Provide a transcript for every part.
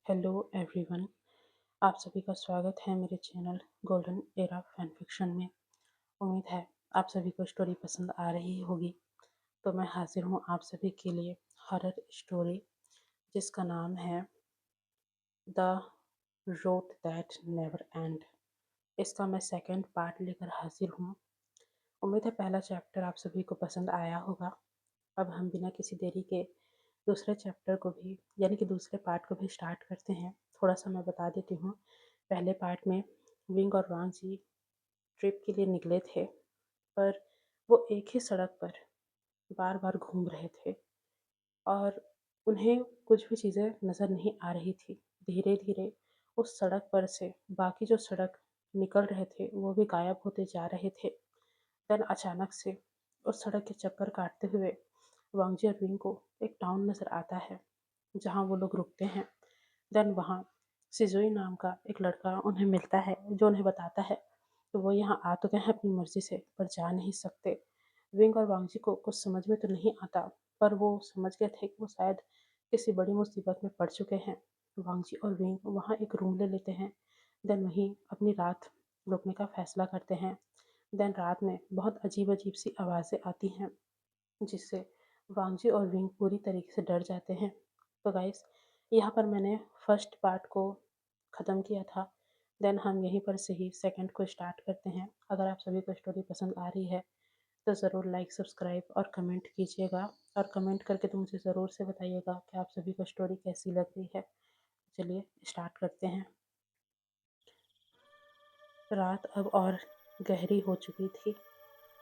Hello everyone. आप सभी का स्वागत है मेरे channel golden era fan fiction में। उम्मीद है आप सभी को स्टोरी पसंद आ रही होगी। तो मैं हाजिर हूँ आप सभी के लिए हॉरर स्टोरी जिसका नाम है the road that never and. इसका मैं सेकंड पार्ट लेकर हाजिर हूँ। उम्मीद है पहला चैप्टर आप सभी को पसंद आया होगा। अब हम बिना किसी देरी के दूसरे चैप्टर को भी यानी कि दूसरे पार्ट को भी स्टार्ट करते हैं। थोड़ा सा मैं बता देती हूँ। पहले पार्ट में विंग और वांग जी ट्रिप के लिए निकले थे, पर वो एक ही सड़क पर बार बार घूम रहे थे और उन्हें कुछ भी चीज़ें नज़र नहीं आ रही थी। धीरे धीरे उस सड़क पर से बाकी जो सड़क निकल रहे थे वो भी गायब होते जा रहे थे। देन अचानक से उस सड़क के चक्कर काटते हुए वांगजी और विंग को एक टाउन नज़र आता है जहाँ वो लोग रुकते हैं। देन वहाँ सिजुई नाम का एक लड़का उन्हें मिलता है जो उन्हें बताता है तो वो यहाँ आ तो गए हैं अपनी मर्जी से पर जा नहीं सकते। विंग और वांगजी को कुछ समझ में तो नहीं आता, पर वो समझ गए थे कि वो शायद किसी बड़ी मुसीबत में पड़ चुके हैं। वांगजी और विंग वहाँ एक रूम ले लेते हैं। देन वहीं अपनी रात रुकने का फैसला करते हैं। देन रात में बहुत अजीब अजीब सी आवाज़ें आती हैं जिससे वांगजी और विंग पूरी तरीके से डर जाते हैं। तो गाइस, यहाँ पर मैंने फर्स्ट पार्ट को ख़त्म किया था। देन हम यहीं पर से ही सेकंड को स्टार्ट करते हैं। अगर आप सभी को स्टोरी पसंद आ रही है तो ज़रूर लाइक सब्सक्राइब और कमेंट कीजिएगा, और कमेंट करके तो मुझे ज़रूर से बताइएगा कि आप सभी को स्टोरी कैसी लग रही है। चलिए स्टार्ट करते हैं। रात अब और गहरी हो चुकी थी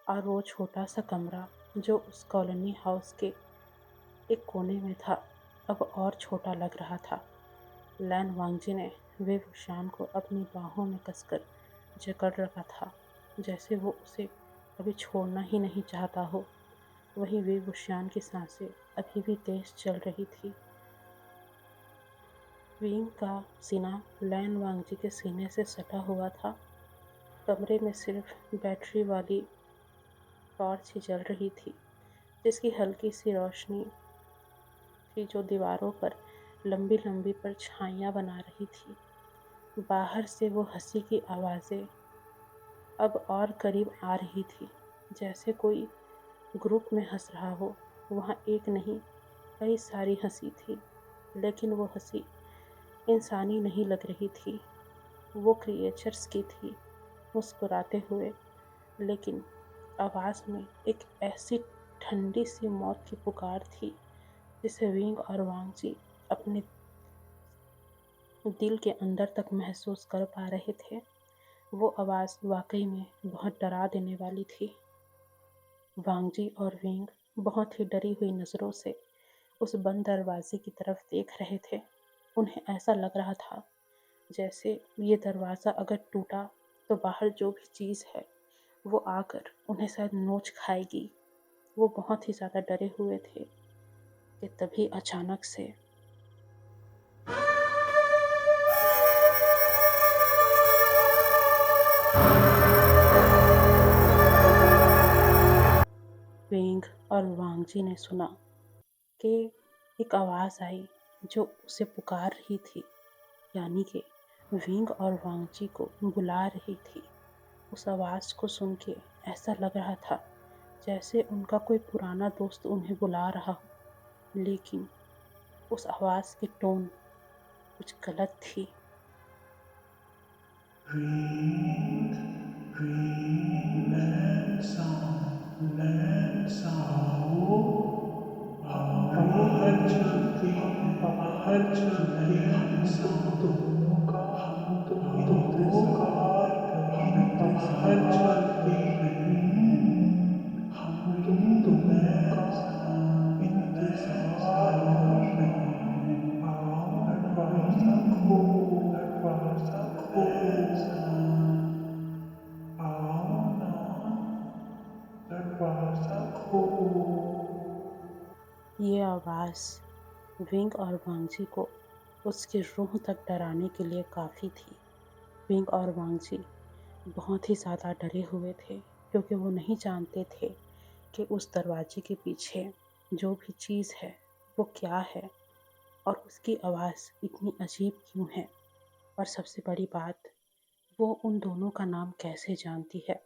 और वो छोटा सा कमरा जो उस कॉलोनी हाउस के एक कोने में था अब और छोटा लग रहा था। लैन वांगजी ने वेवुशान को अपनी बाहों में कसकर जकड़ रखा था, जैसे वो उसे कभी छोड़ना ही नहीं चाहता हो। वहीं वेवुशान की सांसें अभी भी तेज चल रही थी। विंग का सीना लैन वांगजी के सीने से सटा हुआ था। कमरे में सिर्फ बैटरी वाली टॉर्च ही जल रही थी जिसकी हल्की सी रोशनी थी जो दीवारों पर लंबी लंबी परछाइयाँ बना रही थी। बाहर से वो हंसी की आवाज़ें अब और करीब आ रही थी, जैसे कोई ग्रुप में हंस रहा हो। वहाँ एक नहीं कई सारी हंसी थी, लेकिन वो हंसी इंसानी नहीं लग रही थी। वो क्रिएचर्स की थी, मुस्कुराते हुए, लेकिन आवाज़ में एक ऐसी ठंडी सी मौत की पुकार थी जिसे विंग और वांगजी अपने दिल के अंदर तक महसूस कर पा रहे थे। वो आवाज़ वाकई में बहुत डरा देने वाली थी। वांगजी और विंग बहुत ही डरी हुई नज़रों से उस बंद दरवाजे की तरफ देख रहे थे। उन्हें ऐसा लग रहा था जैसे ये दरवाज़ा अगर टूटा तो बाहर जो भी चीज़ है वो आकर उन्हें शायद नोच खाएगी। वो बहुत ही ज़्यादा डरे हुए थे कि तभी अचानक से विंग और वांगजी ने सुना कि एक आवाज़ आई जो उसे पुकार रही थी, यानी कि विंग और वांगजी को बुला रही थी। उस आवाज़ को सुन के ऐसा लग रहा था जैसे उनका कोई पुराना दोस्त उन्हें बुला रहा हो, लेकिन उस आवाज़ की टोन कुछ गलत थी। Ring, ring, लैंसा आओ, हम बाहर चलते हैं, बाहर चलते हैं, तुम दोनों का इंतजार हम बाहर चलते हैं, हम तुम दोनों का इंतजार हैं। आओ दरवाजा खोलो, दरवाजा खोलो, आओ ना, दरवाजा खोलो। ये आवाज़ विंग और वांगजी को उसकी रूह तक डराने के लिए काफ़ी थी। विंग और वांगजी बहुत ही ज़्यादा डरे हुए थे क्योंकि वो नहीं जानते थे कि उस दरवाजे के पीछे जो भी चीज़ है वो क्या है। और उसकी आवाज़ इतनी अजीब क्यों है, और सबसे बड़ी बात, वो उन दोनों का नाम कैसे जानती है।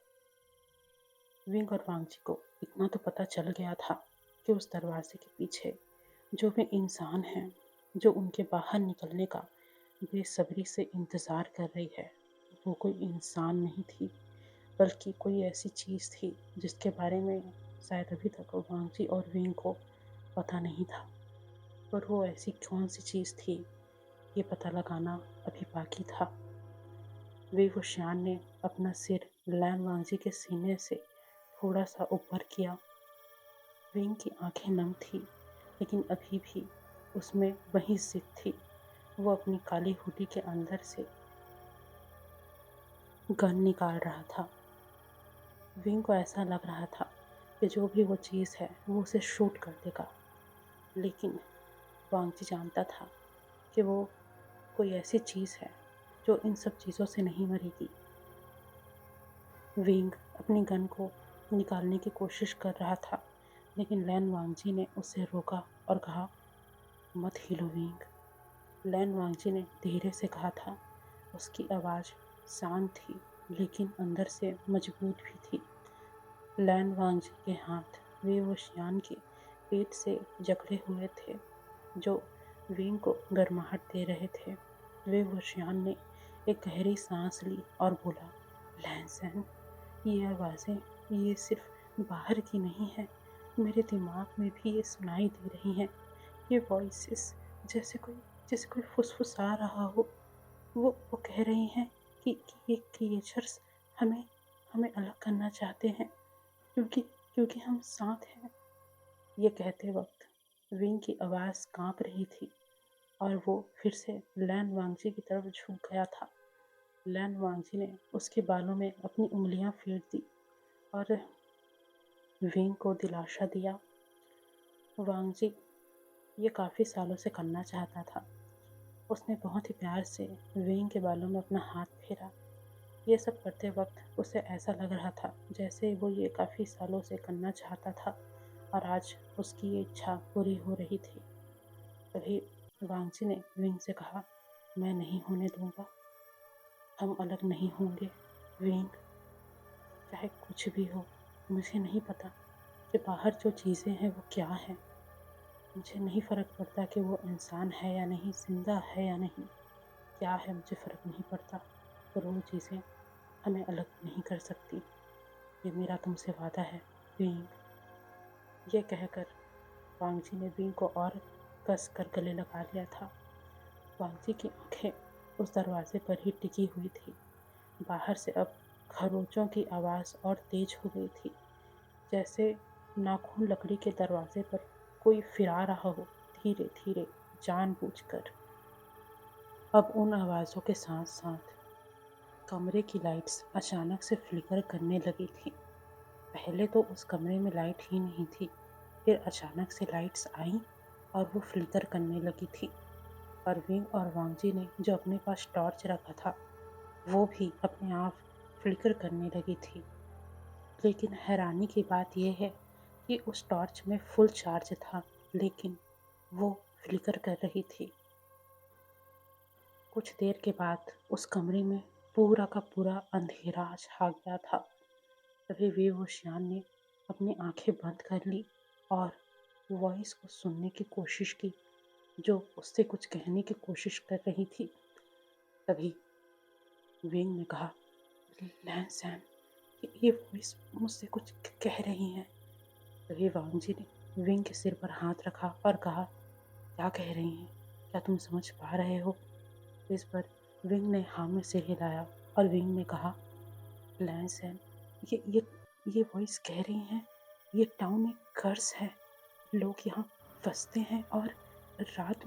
विंग और वांगजी को इतना तो पता चल गया था कि उस दरवाजे के पीछे जो भी इंसान है, जो उनके बाहर निकलने का बेसब्री से इंतज़ार कर रही है, वो कोई इंसान नहीं थी, बल्कि कोई ऐसी चीज़ थी जिसके बारे में शायद अभी तक वांगजी और विंग को पता नहीं था। पर वो ऐसी कौन सी चीज़ थी, ये पता लगाना अभी बाकी था। विवुशियान ने अपना सिर लैन वांगजी के सीने से थोड़ा सा ऊपर किया। विंग की आंखें नम थी, लेकिन अभी भी उसमें वही जिद थी। वो अपनी काली हुडी के अंदर से गन निकाल रहा था। विंग को ऐसा लग रहा था कि जो भी वो चीज़ है वो उसे शूट कर देगा, लेकिन वांगजी जानता था कि वो कोई ऐसी चीज़ है जो इन सब चीज़ों से नहीं मरेगी। विंग अपनी गन को निकालने की कोशिश कर रहा था, लेकिन लैन वांगजी ने उसे रोका और कहा, मत हिलो विंग। लैन वांगजी ने धीरे से कहा था। उसकी आवाज़ शांत थी, लेकिन अंदर से मजबूत भी थी। लैन वांगजी के हाथ वेवुशियान के पेट से जकड़े हुए थे, जो विंग को गर्माहट दे रहे थे। वेवुशियान ने एक गहरी सांस ली और बोला, लैंसन, ये आवाज़ें, ये सिर्फ बाहर की नहीं है, मेरे दिमाग में भी ये सुनाई दे रही हैं। ये वॉइसेस जैसे कोई फुसफुसा रहा हो। वो कह रही हैं कि ये क्रिएचर्स हमें हमें अलग करना चाहते हैं, क्योंकि क्योंकि हम साथ हैं। ये कहते वक्त विंग की आवाज़ कांप रही थी और वो फिर से लैन वांगजी की तरफ झुक गया था। लैन वांगजी ने उसके बालों में अपनी उंगलियां फेर दी और विंग को दिलासा दिया। वांगजी ये काफ़ी सालों से करना चाहता था। उसने बहुत ही प्यार से विंग के बालों में अपना हाथ फेरा। ये सब करते वक्त उसे ऐसा लग रहा था जैसे वो ये काफ़ी सालों से करना चाहता था और आज उसकी ये इच्छा पूरी हो रही थी। तभी वांगजी ने विंग से कहा, मैं नहीं होने दूंगा, हम अलग नहीं होंगे। विंग, चाहे कुछ भी हो, मुझे नहीं पता कि बाहर जो चीज़ें हैं वो क्या हैं। मुझे नहीं फ़र्क पड़ता कि वो इंसान है या नहीं, जिंदा है या नहीं, क्या है मुझे फ़र्क नहीं पड़ता, पर वो चीज़ें हमें अलग नहीं कर सकती। ये मेरा तुमसे वादा है विंग। ये कहकर वांगजी ने विंग को और कस कर गले लगा लिया था। वांगजी की आंखें उस दरवाजे पर ही टिकी हुई थी। बाहर से अब खरोंचों की आवाज़ और तेज हो गई थी, जैसे नाखून लकड़ी के दरवाजे पर कोई फिरा रहा हो, धीरे धीरे, जानबूझकर। अब उन आवाज़ों के साथ साथ कमरे की लाइट्स अचानक से फ्लिकर करने लगी थी। पहले तो उस कमरे में लाइट ही नहीं थी, फिर अचानक से लाइट्स आईं और वो फ्लिकर करने लगी थी। और विंग और वांगजी ने जो अपने पास टॉर्च रखा था, वो भी अपने आप फ्लिकर करने लगी थी। लेकिन हैरानी की बात यह है कि उस टॉर्च में फुल चार्ज था, लेकिन वो फ्लिकर कर रही थी। कुछ देर के बाद उस कमरे में पूरा का पूरा अंधेरा छा गया था। तभी वेवुशियान ने अपनी आंखें बंद कर ली और वॉइस को सुनने की कोशिश की, जो उससे कुछ कहने की कोशिश कर रही थी। तभी विंग ने कहा, लैंसन, ये वॉइस मुझसे कुछ कह रही हैं। तभी वांगजी ने विंग के सिर पर हाथ रखा और कहा, क्या कह रही हैं, क्या तुम समझ पा रहे हो? इस पर विंग ने हाँ में सिर हिलाया और विंग ने कहा, लैंसन, ये ये ये वॉइस कह रही हैं, ये टाउन एक कर्स है। लोग यहाँ फंसते हैं और रात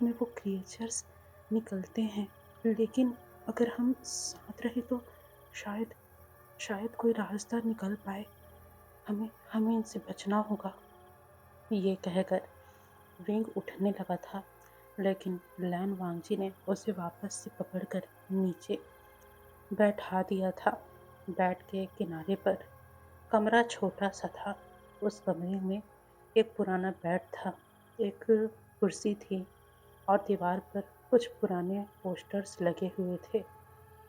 में वो क्रिएचर्स निकलते हैं, लेकिन अगर हम साथ रहे तो शायद शायद कोई रास्ता निकल पाए। हमें हमें इनसे बचना होगा। ये कहकर विंग उठने लगा था, लेकिन लैन वांगजी ने उसे वापस से पकड़कर नीचे बैठा दिया था। बेड के किनारे पर कमरा छोटा सा था। उस कमरे में एक पुराना बेड था, एक कुर्सी थी, और दीवार पर कुछ पुराने पोस्टर्स लगे हुए थे,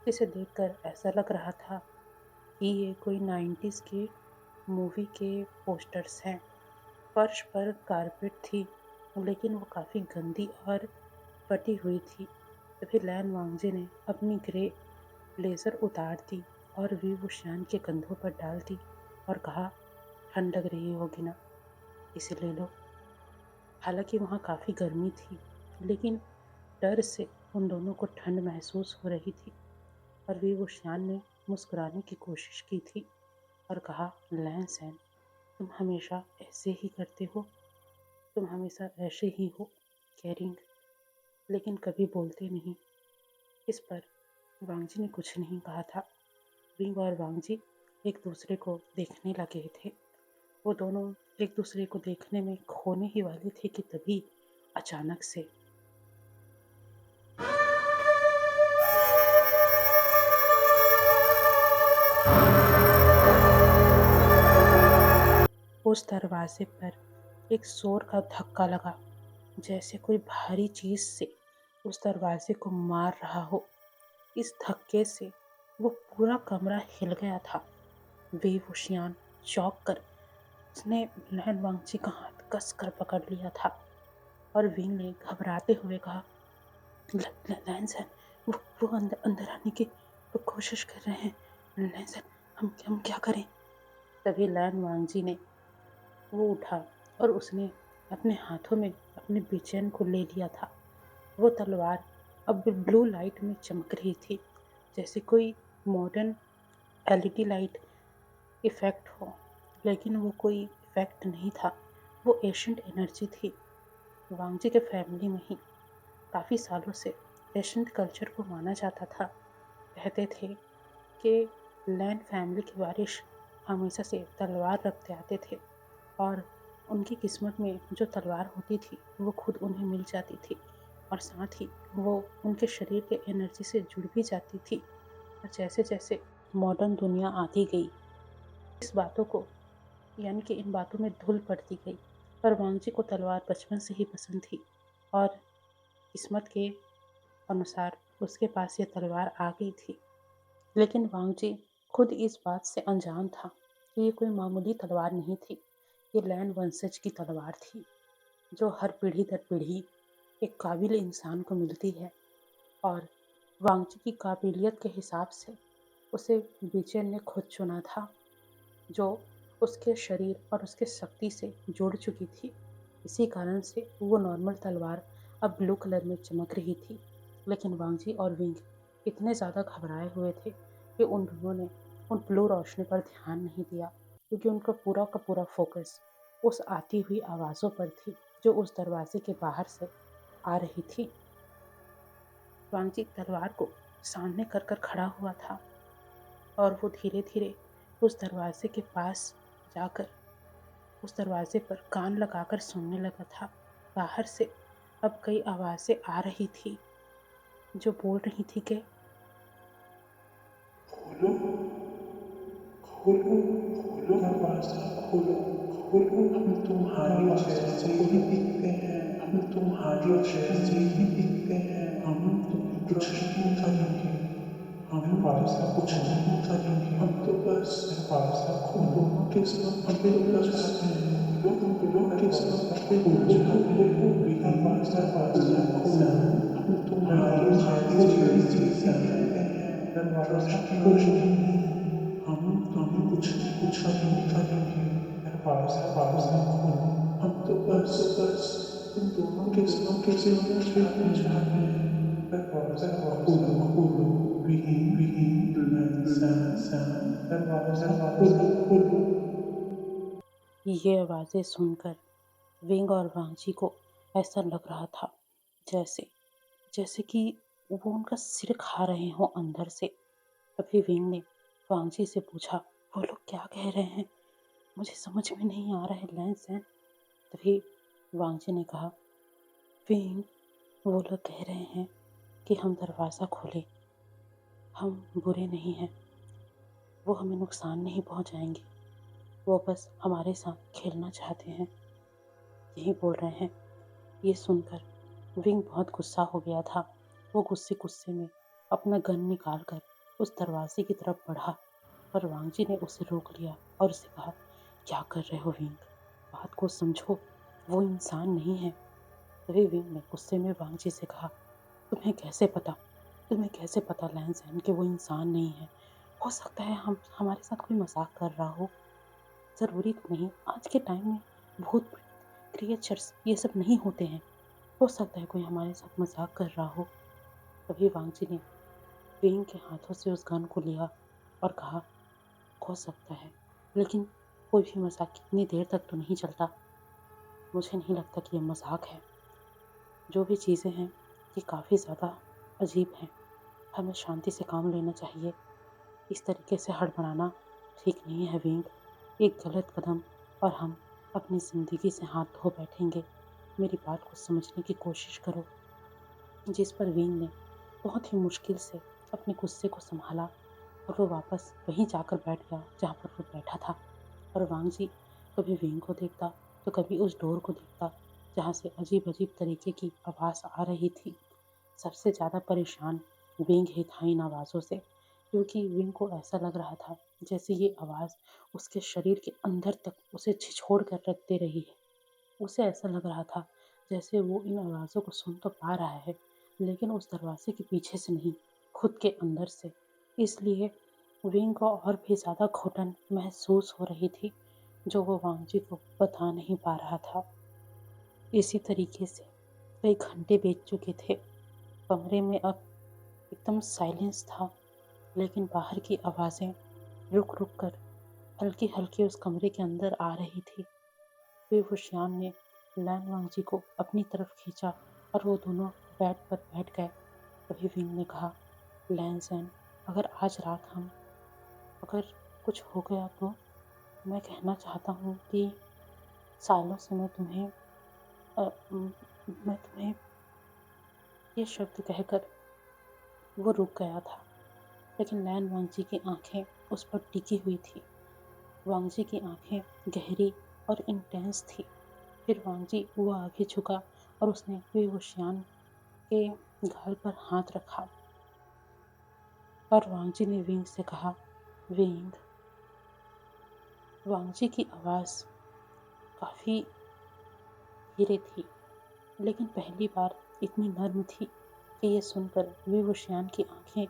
जिसे देखकर ऐसा लग रहा था कि ये कोई 90s के मूवी के पोस्टर्स हैं। फर्श पर कारपेट थी, लेकिन वो काफ़ी गंदी और फटी हुई थी। तभी लैन वांगजी ने अपनी ग्रे ब्लेजर उतार दी और विभूषण के कंधों पर डाल दी और कहा, ठंड लग रही होगी ना, इसे ले लो। हालांकि वहाँ काफ़ी गर्मी थी, लेकिन डर से उन दोनों को ठंड महसूस हो रही थी और विभूषण ने मुस्कुराने की कोशिश की थी और कहा, लैन सैन, तुम हमेशा ऐसे ही करते हो, तुम हमेशा ऐसे ही हो, केयरिंग, लेकिन कभी बोलते नहीं। इस पर वांगजी ने कुछ नहीं कहा था। विंग और वांगजी एक दूसरे को देखने लगे थे। वो दोनों एक दूसरे को देखने में खोने ही वाले थे कि तभी अचानक से उस दरवाजे पर एक जोर का धक्का लगा, जैसे कोई भारी चीज से उस दरवाजे को मार रहा हो। इस धक्के से वो पूरा कमरा हिल गया था। बेहोशियान चौंक कर उसने लैन वांगची का हाथ कस कर पकड़ लिया था और विंग ने घबराते हुए कहा, लैन सैन, वो अंदर अंदर आने की कोशिश कर रहे हैं। लैन सैन, हम क्या करें? तभी लैन वांगजी ने वो उठा और उसने अपने हाथों में अपने बेचैन को ले लिया था। वो तलवार अब ब्लू लाइट में चमक रही थी, जैसे कोई मॉडर्न एलईडी लाइट इफेक्ट हो, लेकिन वो कोई इफेक्ट नहीं था, वो एशियंट एनर्जी थी। वांगजी के फैमिली में ही काफ़ी सालों से एशियंट कल्चर को माना जाता था। कहते थे कि लैन फैमिली के वारिस हमेशा से तलवार रखते आते थे और उनकी किस्मत में जो तलवार होती थी वो खुद उन्हें मिल जाती थी और साथ ही वो उनके शरीर के एनर्जी से जुड़ भी जाती थी। और जैसे जैसे मॉडर्न दुनिया आती गई, इस बातों को यानी कि इन बातों में धूल पड़ती गई। पर वांगजी को तलवार बचपन से ही पसंद थी और किस्मत के अनुसार उसके पास ये तलवार आ गई थी। लेकिन वांगजी खुद इस बात से अनजान था कि ये कोई मामूली तलवार नहीं थी। ये लैन वंशज की तलवार थी, जो हर पीढ़ी दर पीढ़ी एक काबिल इंसान को मिलती है। और वांगजी की काबिलियत के हिसाब से उसे बीचेन ने खुद चुना था, जो उसके शरीर और उसके शक्ति से जुड़ चुकी थी। इसी कारण से वो नॉर्मल तलवार अब ब्लू कलर में चमक रही थी। लेकिन वांगजी और विंग इतने ज़्यादा घबराए हुए थे कि उन दोनों ने उन ब्लू रोशनी पर ध्यान नहीं दिया, क्योंकि उनका पूरा का पूरा फोकस उस आती हुई आवाज़ों पर थी जो उस दरवाजे के बाहर से आ रही थी। वांगजी तलवार को सामने कर कर खड़ा हुआ था और वो धीरे धीरे उस दरवाजे के पास जाकर उस दरवाजे पर कान लगाकर सुनने लगा था। बाहर से अब कई आवाज़ें आ रही थी जो बोल रही थी कि खोलो, खोलो, खोलो दरवाजा, खोलो, खोलो। हम तुम्हारी जैसे ही दिखते हैं, हम तुम्हारी जैसे ही दिखते हैं। हम तुम्हें कुछ नहीं करेंगे, हम दरवाजा कुछ नहीं करेंगे। हम तो बस दरवाजा खोलो, किस्मत हम तो बस खोलो, तुम दोनों किस्मत पे खोलो, दरवाजा खोलो। हम तुम्हारी जैसे ही दिखते हैं, दरवाजा खोलो। हम कुछ नहीं करेंगे। दरवाजा खोलो। हम तो बस तुम दोनों किस्मत पे पहुंचाते हैं। दरवाजा खोलो, खोलो। दरवाजा खोलो, खोलो। ये आवाज़ें सुनकर विंग और वांगजी को ऐसा लग रहा था जैसे जैसे कि वो उनका सिर खा रहे हों अंदर से। तभी विंग ने वांगजी से पूछा, वो लोग क्या कह रहे हैं? मुझे समझ में नहीं आ रहा है लैन सैन। तभी वांगजी ने कहा, विंग, वो लोग कह रहे हैं कि हम दरवाज़ा खोलें, हम बुरे नहीं हैं, वो हमें नुकसान नहीं पहुंचाएंगे, वो बस हमारे साथ खेलना चाहते हैं, यही बोल रहे हैं। ये सुनकर विंग बहुत गुस्सा हो गया था। वो गुस्से गुस्से में अपना गन निकाल कर उस दरवाजे की तरफ बढ़ा, पर वांगजी ने उसे रोक लिया और उसे कहा, क्या कर रहे हो विंग, बात को समझो, वो इंसान नहीं है। तभी विंग ने गुस्से में वांगजी से कहा, तुम्हें कैसे पता, तुम्हें कैसे पता लैंसैन कि वो इंसान नहीं है। हो सकता है हम हमारे साथ कोई मजाक कर रहा हो, ज़रूरी तो नहीं, आज के टाइम में भूत क्रिएचर्स ये सब नहीं होते हैं। हो सकता है कोई हमारे साथ मजाक कर रहा हो। तभी वांगजी ने विंग के हाथों से उस गन को लिया और कहा, हो सकता है, लेकिन कोई भी मजाक कितनी देर तक तो नहीं चलता। मुझे नहीं लगता कि ये मजाक है। जो भी चीज़ें हैं ये काफ़ी ज़्यादा अजीब हैं। हमें शांति से काम लेना चाहिए। इस तरीके से हड़बड़ाना ठीक नहीं है विंग। एक गलत कदम और हम अपनी ज़िंदगी से हाथ धो बैठेंगे। मेरी बात को समझने की कोशिश करो। जिस पर विंग ने बहुत ही मुश्किल से अपने गुस्से को संभाला और वो वापस वहीं जाकर बैठ गया जहाँ पर वो बैठा था। और वांगजी कभी विंग को देखता तो कभी उस डोर को देखता जहाँ से अजीब अजीब तरीके की आवाज़ आ रही थी। सबसे ज़्यादा परेशान विंग ही था इन आवाज़ों से, क्योंकि विंग को ऐसा लग रहा था जैसे ये आवाज़ उसके शरीर के अंदर तक उसे छिछोड़ कर रख दे रही है। उसे ऐसा लग रहा था जैसे वो इन आवाज़ों को सुन तो पा रहा है, लेकिन उस दरवाजे के पीछे से नहीं, खुद के अंदर से। इसलिए विंग को और भी ज़्यादा घुटन महसूस हो रही थी, जो वो वांगजी को बता नहीं पा रहा था। इसी तरीके से कई घंटे बीत चुके थे। कमरे में अब एकदम साइलेंस था, लेकिन बाहर की आवाज़ें रुक रुक कर हल्की हल्की उस कमरे के अंदर आ रही थी। फिर वुशियान ने लैन वांगजी को अपनी तरफ खींचा और वो दोनों बेड पर बैठ गए। तभी विंग ने कहा, लैन, अगर आज रात हम अगर कुछ हो गया तो मैं कहना चाहता हूँ कि सालों से अ, म- मैं तुम्हें ये शब्द कहकर वो रुक गया था, लेकिन लैन वांगजी की आंखें उस पर टिकी हुई थी। वांगजी की आंखें गहरी और इंटेंस थी। फिर वांगजी वो आगे झुका और उसने बेहोशियान के गाल पर हाथ रखा और वांगजी ने विंग से कहा, विंग। वांगजी की आवाज़ काफ़ी धीरे थी, लेकिन पहली बार इतनी नर्म थी कि ये सुनकर बेहोशियान की आंखें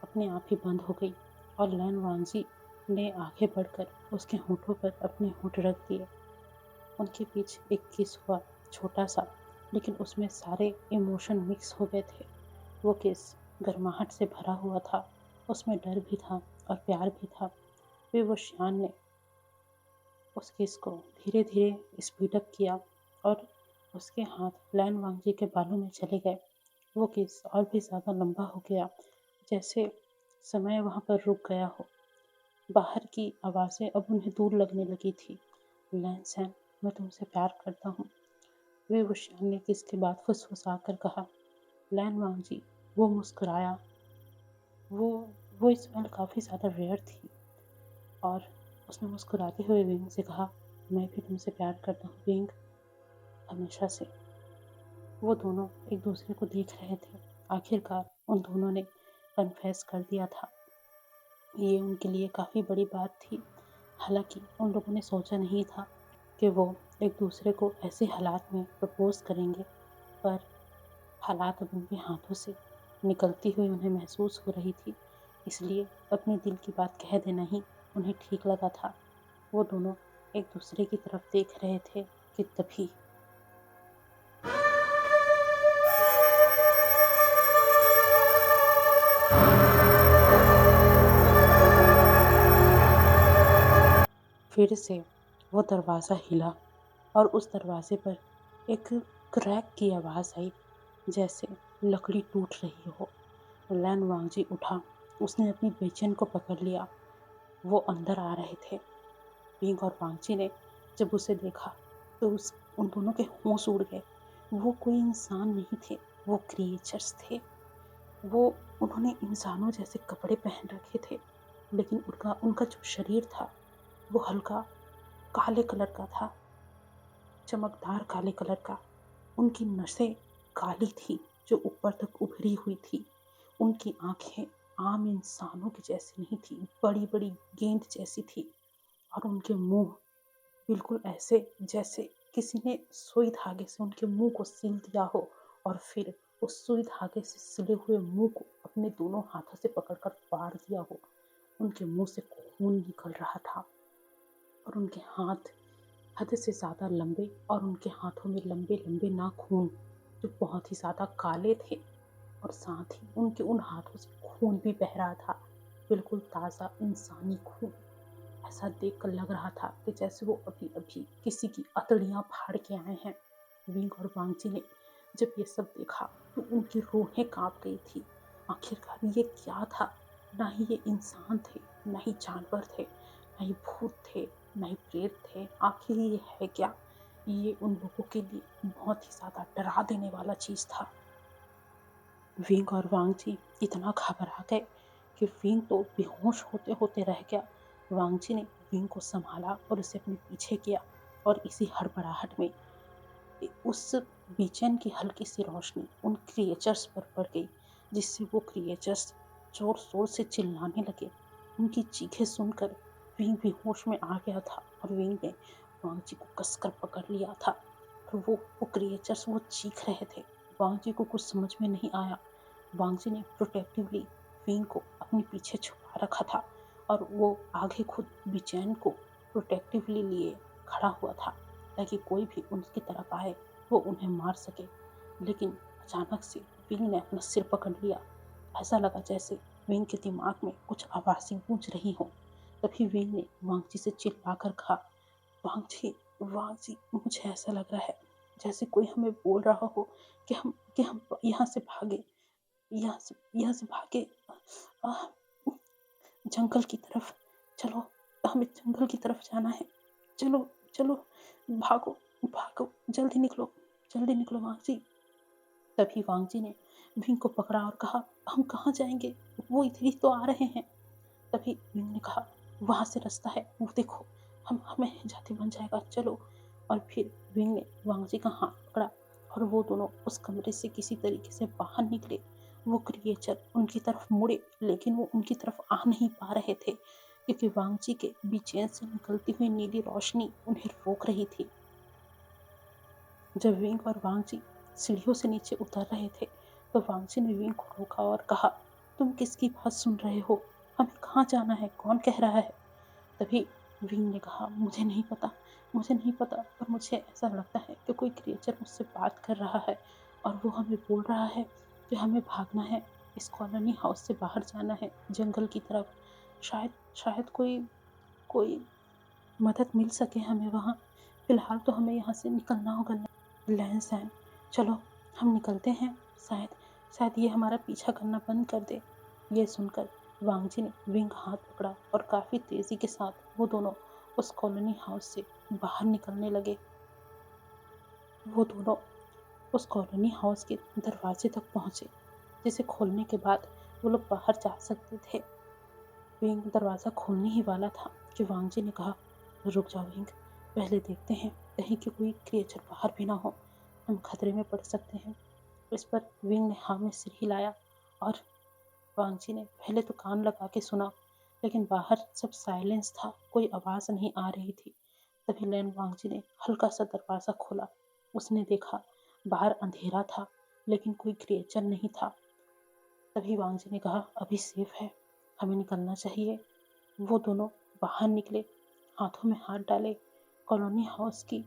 अपने आप ही बंद हो गई और लैन वांगजी ने आगे बढ़कर उसके होठों पर अपने होठ रख दिए। उनके बीच एक किस हुआ, छोटा सा, लेकिन उसमें सारे इमोशन मिक्स हो गए थे। वो किस गर्माहट से भरा हुआ था, उसमें डर भी था और प्यार भी था। फिर वो श्यान ने उस किस को धीरे धीरे स्पीड अप किया और उसके हाथ लैन वांगजी के बालों में चले गए। वो किस और भी ज़्यादा लंबा हो गया, जैसे समय वहाँ पर रुक गया हो। बाहर की आवाज़ें अब उन्हें दूर लगने लगी थी। लैन, मैं तुमसे प्यार करता हूँ। वे वुशियान ने किसके बाद फुसफुसा कर कहा, लैन वांगजी। वो मुस्कुराया। वो वो स्मेल काफ़ी ज़्यादा रेयर थी और उसने मुस्कुराते हुए विंग से कहा, मैं भी तुमसे प्यार करता हूँ विंग, हमेशा से। वो दोनों एक दूसरे को देख रहे थे। आखिरकार उन दोनों ने कन्फेस कर दिया था। ये उनके लिए काफ़ी बड़ी बात थी। हालांकि उन लोगों ने सोचा नहीं था कि वो एक दूसरे को ऐसे हालात में प्रपोज करेंगे, पर हालात अब उनके हाथों से निकलती हुई उन्हें महसूस हो रही थी। इसलिए अपने दिल की बात कह देना ही उन्हें ठीक लगा था। वो दोनों एक दूसरे की तरफ देख रहे थे कि तभी फिर से वो दरवाज़ा हिला और उस दरवाजे पर एक क्रैक की आवाज़ आई, जैसे लकड़ी टूट रही हो। लैन वांगजी उठा। उसने अपनी बेचैन को पकड़ लिया। वो अंदर आ रहे थे। पिंग और वांगची ने जब उसे देखा तो उस उन दोनों के होश उड़ गए। वो कोई इंसान नहीं थे, वो क्रिएचर्स थे। वो उन्होंने इंसानों जैसे कपड़े पहन रखे थे, लेकिन उनका उनका जो शरीर था वो हल्का काले कलर का था, चमकदार काले कलर का। उनकी नसें काली थी, जो ऊपर तक उभरी हुई थी। उनकी आंखें आम इंसानों की जैसी नहीं थी, बड़ी बड़ी गेंद जैसी थी। और उनके मुंह बिल्कुल ऐसे जैसे किसी ने सुई धागे से उनके मुंह को सील दिया हो, और फिर उस सुई धागे से सिले हुए मुंह को अपने दोनों हाथों से पकड़कर फाड़ दिया हो। उनके मुंह से खून निकल रहा था, और उनके हाथ हद से ज़्यादा लंबे, और उनके हाथों में लंबे लंबे नाखून जो बहुत ही ज़्यादा काले थे। और साथ ही उनके उन हाथों से खून भी बह रहा था, बिल्कुल ताज़ा इंसानी खून। ऐसा देखकर लग रहा था कि जैसे वो अभी अभी किसी की अतड़ियाँ फाड़ के आए हैं। विंग और वांगजी ने जब ये सब देखा तो उनकी रूहें कांप गई थी। आखिरकार ये क्या था? ना ही ये इंसान थे, ना ही जानवर थे, ना ही भूत थे, ना ही प्रेत थे। आखिर ये है क्या? ये उन लोगों के लिए बहुत ही ज़्यादा डरा देने वाला चीज़ था। विंग और वांगजी इतना घबरा गए कि विंग तो बेहोश होते होते रह गया। वांगजी ने विंग को संभाला और उसे अपने पीछे किया, और इसी हड़बड़ाहट में उस बेचैन की हल्की सी रोशनी उन क्रिएचर्स पर पड़ गई, जिससे वो क्रिएचर्स जोर शोर से चिल्लाने लगे। उनकी चीखें सुनकर विंग भी होश में आ गया था, और विंग ने वांगजी को कसकर पकड़ लिया था। और वो क्रिएचर्स वो चीख रहे थे। वांगजी को कुछ समझ में नहीं आया। वांगजी ने प्रोटेक्टिवली विंग को अपने पीछे छुपा रखा था, और वो आगे खुद बेचैन को प्रोटेक्टिवली लिए खड़ा हुआ था, ताकि कोई भी उनकी तरफ आए वो उन्हें मार सके। लेकिन अचानक से विंग ने अपना सिर पकड़ लिया। ऐसा लगा जैसे विंग के दिमाग में कुछ आवाज़ें गूंज रही हों। तभी विंग ने वांगजी से चिल्लाकर कहा, वांगजी, वांगजी, मुझे ऐसा लग रहा है जैसे कोई हमें बोल रहा हो कि हम यहाँ से भागे, यहाँ से भागे। आह, जंगल की तरफ चलो, हमें जंगल की तरफ जाना है। चलो, चलो, भागो, भागो, जल्दी निकलो वांगजी। तभी वांगजी ने विंग को पकड़ा और कहा, हम कहाँ जाएंगे? वो इधर ही तो आ रहे हैं। तभी विंग ने कहा, वहां से रास्ता है, वो देखो, हम हमें जाते बन जाएगा, चलो। और फिर विंग ने वांगजी का हाथ पकड़ा, और वो दोनों उस कमरे से किसी तरीके से बाहर निकले। वो क्रिएचर उनकी तरफ मुड़े, लेकिन वो उनकी तरफ आ नहीं पा रहे थे, क्योंकि वांगजी के बेचैन से निकलती हुई नीली रोशनी उन्हें रोक रही थी। जब विंग और वांगजी सीढ़ियों से नीचे उतर रहे थे, तो वांगजी ने विंग को रोका और कहा, तुम किसकी बात सुन रहे हो? हमें कहाँ जाना है? कौन कह रहा है? तभी विंग ने कहा, मुझे नहीं पता, पर मुझे ऐसा लगता है कि कोई क्रिएचर मुझसे बात कर रहा है, और वो हमें बोल रहा है कि हमें भागना है, इस कॉलोनी हाउस से बाहर जाना है, जंगल की तरफ। शायद शायद कोई कोई मदद मिल सके हमें वहाँ। फिलहाल तो हमें यहाँ से निकलना होगा। लैंसैन, चलो, हम निकलते हैं। शायद शायद ये हमारा पीछा करना बंद कर दे। ये सुनकर वांगजी ने विंग का हाथ पकड़ा, और काफी तेजी के साथ वो दोनों उस कॉलोनी हाउस से बाहर निकलने लगे। वो दोनों उस कॉलोनी हाउस के दरवाजे तक पहुंचे, जिसे खोलने के बाद वो लोग बाहर जा सकते थे। विंग दरवाज़ा खोलने ही वाला था कि वांगजी ने कहा, रुक जाओ विंग, पहले देखते हैं कहीं कि कोई क्रिएचर बाहर भी ना हो, हम खतरे में पड़ सकते हैं। इस पर विंग ने हाँ में सिर हिलाया, और वांगजी ने पहले तो कान लगा के सुना, लेकिन बाहर सब साइलेंस था, कोई आवाज़ नहीं आ रही थी। तभी लैन वांगजी ने हल्का सा दरवाज़ा खोला। उसने देखा बाहर अंधेरा था, लेकिन कोई क्रिएचर नहीं था। तभी वांगजी ने कहा, अभी सेफ है, हमें निकलना चाहिए। वो दोनों बाहर निकले, हाथों में हाथ डाले, कॉलोनी हाउस की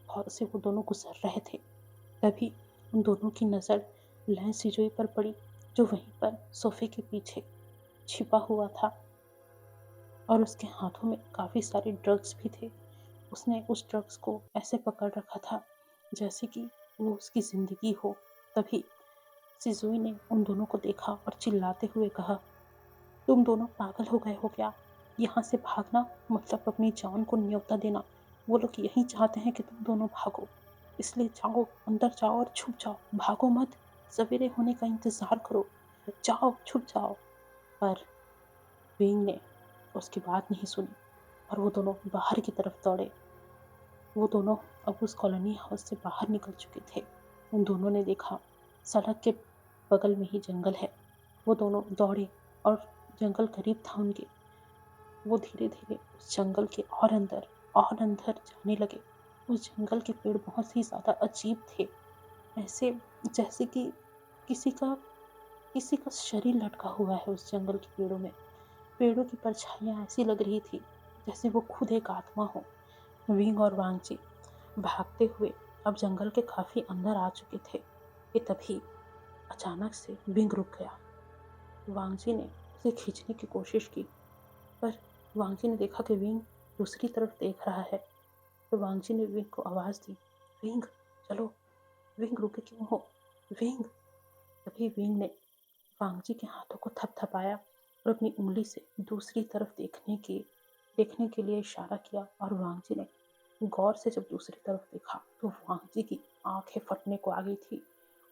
हॉल से वो दोनों गुजर रहे थे। तभी उन दोनों की नज़र लैन सिजोई पर पड़ी, जो वहीं पर सोफे के पीछे छिपा हुआ था, और उसके हाथों में काफ़ी सारे ड्रग्स भी थे। उसने उस ड्रग्स को ऐसे पकड़ रखा था जैसे कि वो उसकी ज़िंदगी हो। तभी सिजुई ने उन दोनों को देखा और चिल्लाते हुए कहा, तुम दोनों पागल हो गए हो क्या? यहाँ से भागना मतलब अपनी जान को न्योता देना। वो लोग यही चाहते हैं कि तुम दोनों भागो, इसलिए जाओ, अंदर जाओ और छुप जाओ, भागो मत, सवेरे होने का इंतजार करो, जाओ, छुप जाओ। पर विंग ने उसकी बात नहीं सुनी, और वो दोनों बाहर की तरफ दौड़े। वो दोनों अब उस कॉलोनी हाउस से बाहर निकल चुके थे। उन दोनों ने देखा सड़क के बगल में ही जंगल है। वो दोनों दौड़े और जंगल करीब था उनके। वो धीरे धीरे उस जंगल के और अंदर जाने लगे। उस जंगल के पेड़ बहुत ही ज़्यादा अजीब थे, ऐसे जैसे कि किसी का किसी का शरीर लटका हुआ है उस जंगल के पेड़ों में। पेड़ों की परछाइयाँ ऐसी लग रही थी जैसे वो खुद एक आत्मा हो। विंग और वांगची भागते हुए अब जंगल के काफी अंदर आ चुके थे कि तभी अचानक से विंग रुक गया। वांगची ने उसे खींचने की कोशिश की, पर वांगची ने देखा कि विंग दूसरी तरफ देख रहा है। तो वांगची ने विंग को आवाज दी, विंग चलो। विंग रुके क्यों हो विंग? तभी विंग ने वांगची के हाथों को थपथपाया और अपनी उंगली से दूसरी तरफ देखने के लिए इशारा किया। और वांगची ने गौर से जब दूसरी तरफ देखा तो वांगची की आंखें फटने को आ गई थी।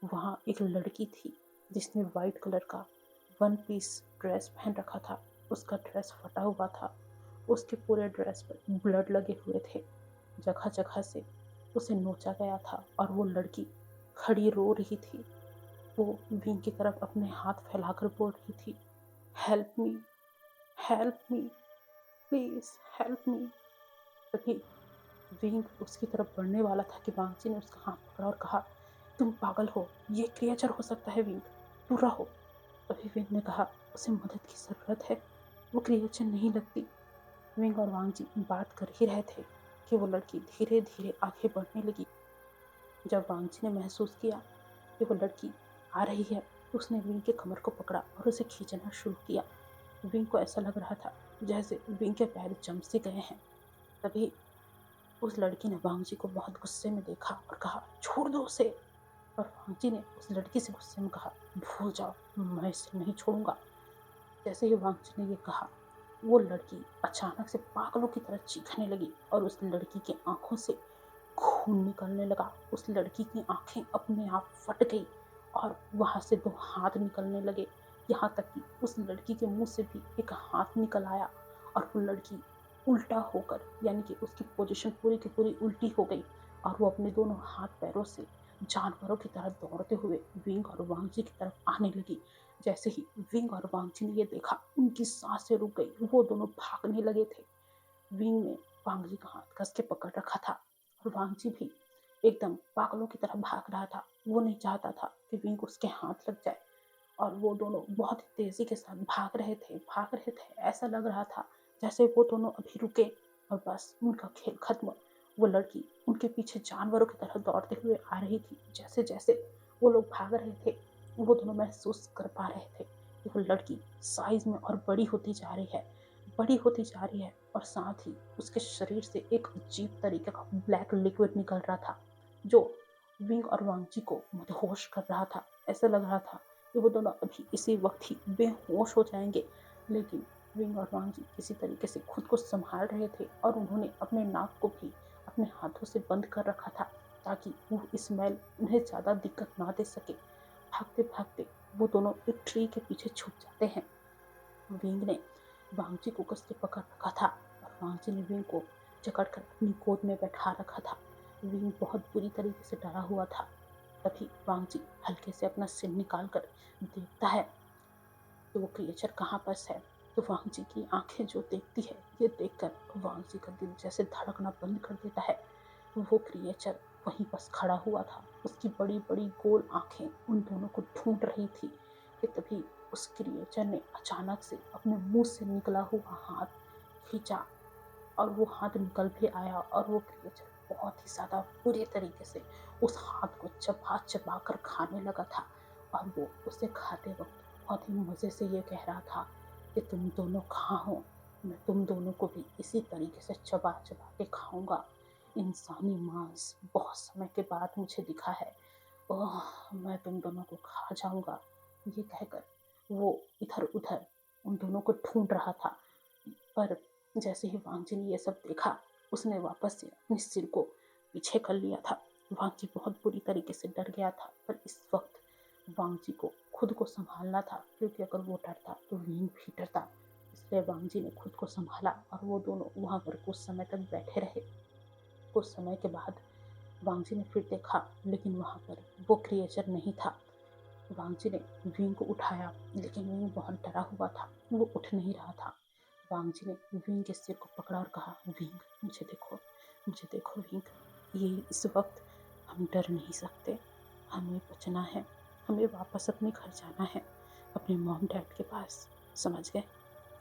वहां एक लड़की थी जिसने व्हाइट कलर का वन पीस ड्रेस पहन रखा था। उसका ड्रेस फटा हुआ था, उसके पूरे ड्रेस पर ब्लड लगे हुए थे, जगह जगह से उसे नोचा गया था। और वो लड़की खड़ी रो रही थी। वो विंग की तरफ अपने हाथ फैलाकर बोल रही थी, help me, help me, please help me. तभी विंग उसकी तरफ बढ़ने वाला था कि वांगची ने उसका हाथ पकड़ा और कहा, तुम पागल हो, ये क्रिएचर हो सकता है विंग, दूर रहो। तभी विंग ने कहा, उसे मदद की जरूरत है, वो क्रिएचर नहीं लगती। विंग और वांगची बात कर ही रहे थे कि वो लड़की धीरे धीरे आगे बढ़ने लगी। जब वांगची ने महसूस किया कि वो लड़की आ रही है तो उसने विंग के कमर को पकड़ा और उसे खींचना शुरू किया। विंग को ऐसा लग रहा था जैसे विंग के पैर जम से गए हैं। तभी उस लड़की ने वांगची को बहुत गुस्से में देखा और कहा, छोड़ दो उसे। और वांगची ने उस लड़की से गुस्से में कहा, भूल जाओ, मैं इसे नहीं छोड़ूंगा। जैसे ही वांगची ने ये कहा, वो लड़की अचानक से पागलों की तरह चीखने लगी और उस लड़की की आंखों से खून निकलने लगा। उस लड़की की आंखें अपने आप फट गई और वहां से दो हाथ निकलने लगे। यहाँ तक कि उस लड़की के मुंह से भी एक हाथ निकल आया और वो लड़की उल्टा होकर, यानी कि उसकी पोजीशन पूरी की पूरी उल्टी हो गई और वो अपने दोनों हाथ पैरों से जानवरों की तरह दौड़ते हुए विंग और वांगची की तरफ आने लगी। जैसे ही विंग और वांगची ने ये देखा, उनकी सांसें रुक गई, वो दोनों भागने लगे थे। विंग ने वांगची का हाथ कस के पकड़ रखा था और वांगची भी एकदम पागलों की तरह भाग रहा था। वो नहीं चाहता था कि विंग उसके हाथ लग जाए और वो दोनों बहुत ही तेजी के साथ भाग रहे थे। ऐसा लग रहा था जैसे वो दोनों अभी रुके और बस उनका खेल खत्म। वो लड़की उनके पीछे जानवरों की तरह दौड़ते हुए आ रही थी। जैसे जैसे वो लोग भाग रहे थे, वो दोनों महसूस कर पा रहे थे कि वो लड़की साइज में और बड़ी होती जा रही है, बड़ी होती जा रही है। और साथ ही उसके शरीर से एक अजीब तरीके का ब्लैक लिक्विड निकल रहा था जो विंग और वांगची को मदहोश कर रहा था। ऐसा लग रहा था कि वो दोनों अभी इसी वक्त ही बेहोश हो जाएंगे। लेकिन विंग और वांगजी किसी तरीके से खुद को संभाल रहे थे और उन्होंने अपने नाक को भी अपने हाथों से बंद कर रखा था ताकि वो स्मेल उन्हें ज़्यादा दिक्कत ना दे सके। भागते भागते वो दोनों एक ट्री के पीछे छुप जाते हैं। विंग ने वांगजी को कस के पकड़ रखा था और वांगजी ने विंग को जकड़कर अपनी गोद में बैठा रखा था। विंग बहुत बुरी तरीके से डरा हुआ था। तभी वांगजी हल्के से अपना सिर निकाल कर देखता है कि वो क्रिएचर कहाँ पर है। तो वांगजी की आंखें जो देखती है, ये देखकर वांगजी का दिल जैसे धड़कना बंद कर देता है। वो क्रिएचर वहीं बस खड़ा हुआ था। उसकी बड़ी बड़ी गोल आंखें उन दोनों को ढूंढ रही थी कि तभी उस क्रिएचर ने अचानक से अपने मुंह से निकला हुआ हाथ खींचा और वो हाथ निकल भी आया और वो क्रिएचर बहुत ही ज़्यादा बुरे तरीके से उस हाथ को चबा चबा कर खाने लगा था। और वो उसे खाते वक्त बहुत ही मज़े से ये कह रहा था कि तुम दोनों कहाँ हो, मैं तुम दोनों को भी इसी तरीके से चबा चबा के खाऊंगा। इंसानी मांस बहुत समय के बाद मुझे दिखा है, ओह मैं तुम दोनों को खा जाऊंगा। ये कहकर वो इधर उधर उन दोनों को ढूंढ रहा था। पर जैसे ही वांगजी ने ये सब देखा, उसने वापस से अपने सिर को पीछे कर लिया था। वांगजी बहुत बुरी तरीके से डर गया था, पर इस वक्त वांगजी को खुद को संभालना था क्योंकि अगर वो डरता तो विंग भी डरता। इसलिए वांगजी ने खुद को संभाला और वो दोनों वहां पर कुछ समय तक बैठे रहे। कुछ समय के बाद वांगजी ने फिर देखा, लेकिन वहाँ पर वो क्रिएचर नहीं था। वांगजी ने विंग को उठाया, लेकिन विंग बहुत डरा हुआ था, वो उठ नहीं रहा था। वांगजी ने विंग के सिर को पकड़ा और कहा, विंग मुझे देखो विंग, ये इस वक्त हम डर नहीं सकते, हमें बचना है, हमें वापस अपने घर जाना है, अपने मॉम डैड के पास, समझ गए?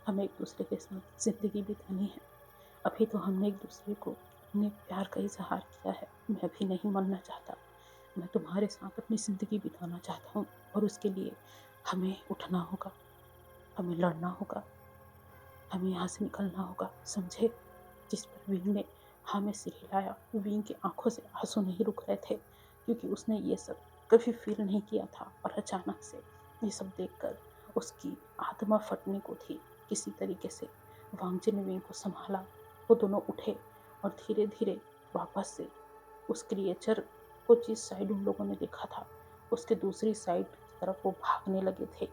हमें एक दूसरे के साथ जिंदगी बितानी है। अभी तो हमने एक दूसरे को अपने प्यार का इजहार किया है, मैं भी नहीं मरना चाहता, मैं तुम्हारे साथ अपनी ज़िंदगी बिताना चाहता हूँ, और उसके लिए हमें उठना होगा, हमें लड़ना होगा, हमें यहाँ से निकलना होगा, समझे? जिस पर विंग ने हाँ में सिर हिलाया। विंग की आंखों से आंसू नहीं रुक रहे थे, क्योंकि उसने ये सब कभी फील नहीं किया था, और अचानक से ये सब देखकर उसकी आत्मा फटने को थी। किसी तरीके से वांगजी ने विंग को संभाला। वो दोनों उठे और धीरे धीरे वापस से उस क्रिएचर को जिस साइड उन लोगों ने देखा था, उसके दूसरी साइड की तरफ वो भागने लगे थे।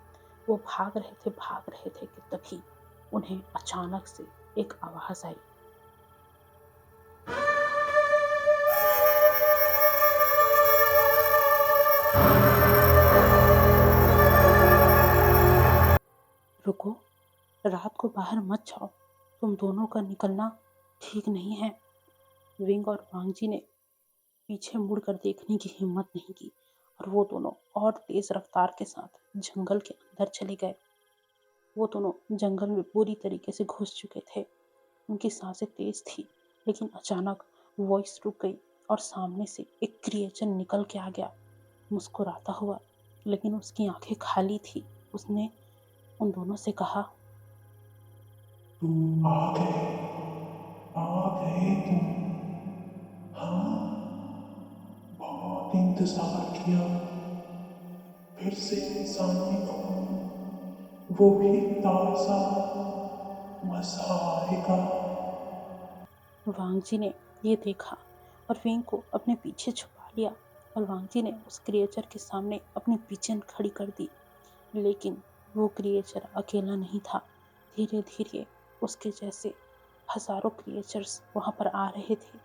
वो भाग रहे थे कि तभी उन्हें अचानक से एक आवाज आई। रुको, रात को बाहर मत जाओ, तुम दोनों का निकलना ठीक नहीं है। विंग और वांगजी ने पीछे मुड़कर देखने की हिम्मत नहीं की, और वो दोनों और तेज रफ्तार के साथ जंगल के अंदर चले गए। वो दोनों जंगल में पूरी तरीके से घुस चुके थे। उनकी सांसें तेज थी, लेकिन अचानक वॉइस रुक गई और सामने से एक क्रिएचर निकल के आ गया, मुस्कुराता हुआ, लेकिन उसकी आंखें खाली थी। उसने उन दोनों से कहा, तुम आ गए तुम। हाँ, बहुत इंतजार किया, फिर से इंसानी खून, वो भी ताजा, मजा आएगा। वांगजी ने ये देखा और विंग को अपने पीछे छुपा लिया, और वांगजी ने उस क्रिएचर के सामने अपनी पिजन खड़ी कर दी। लेकिन वो क्रिएचर अकेला नहीं था। धीरे धीरे उसके जैसे हजारों क्रिएचर्स वहां पर आ रहे थे।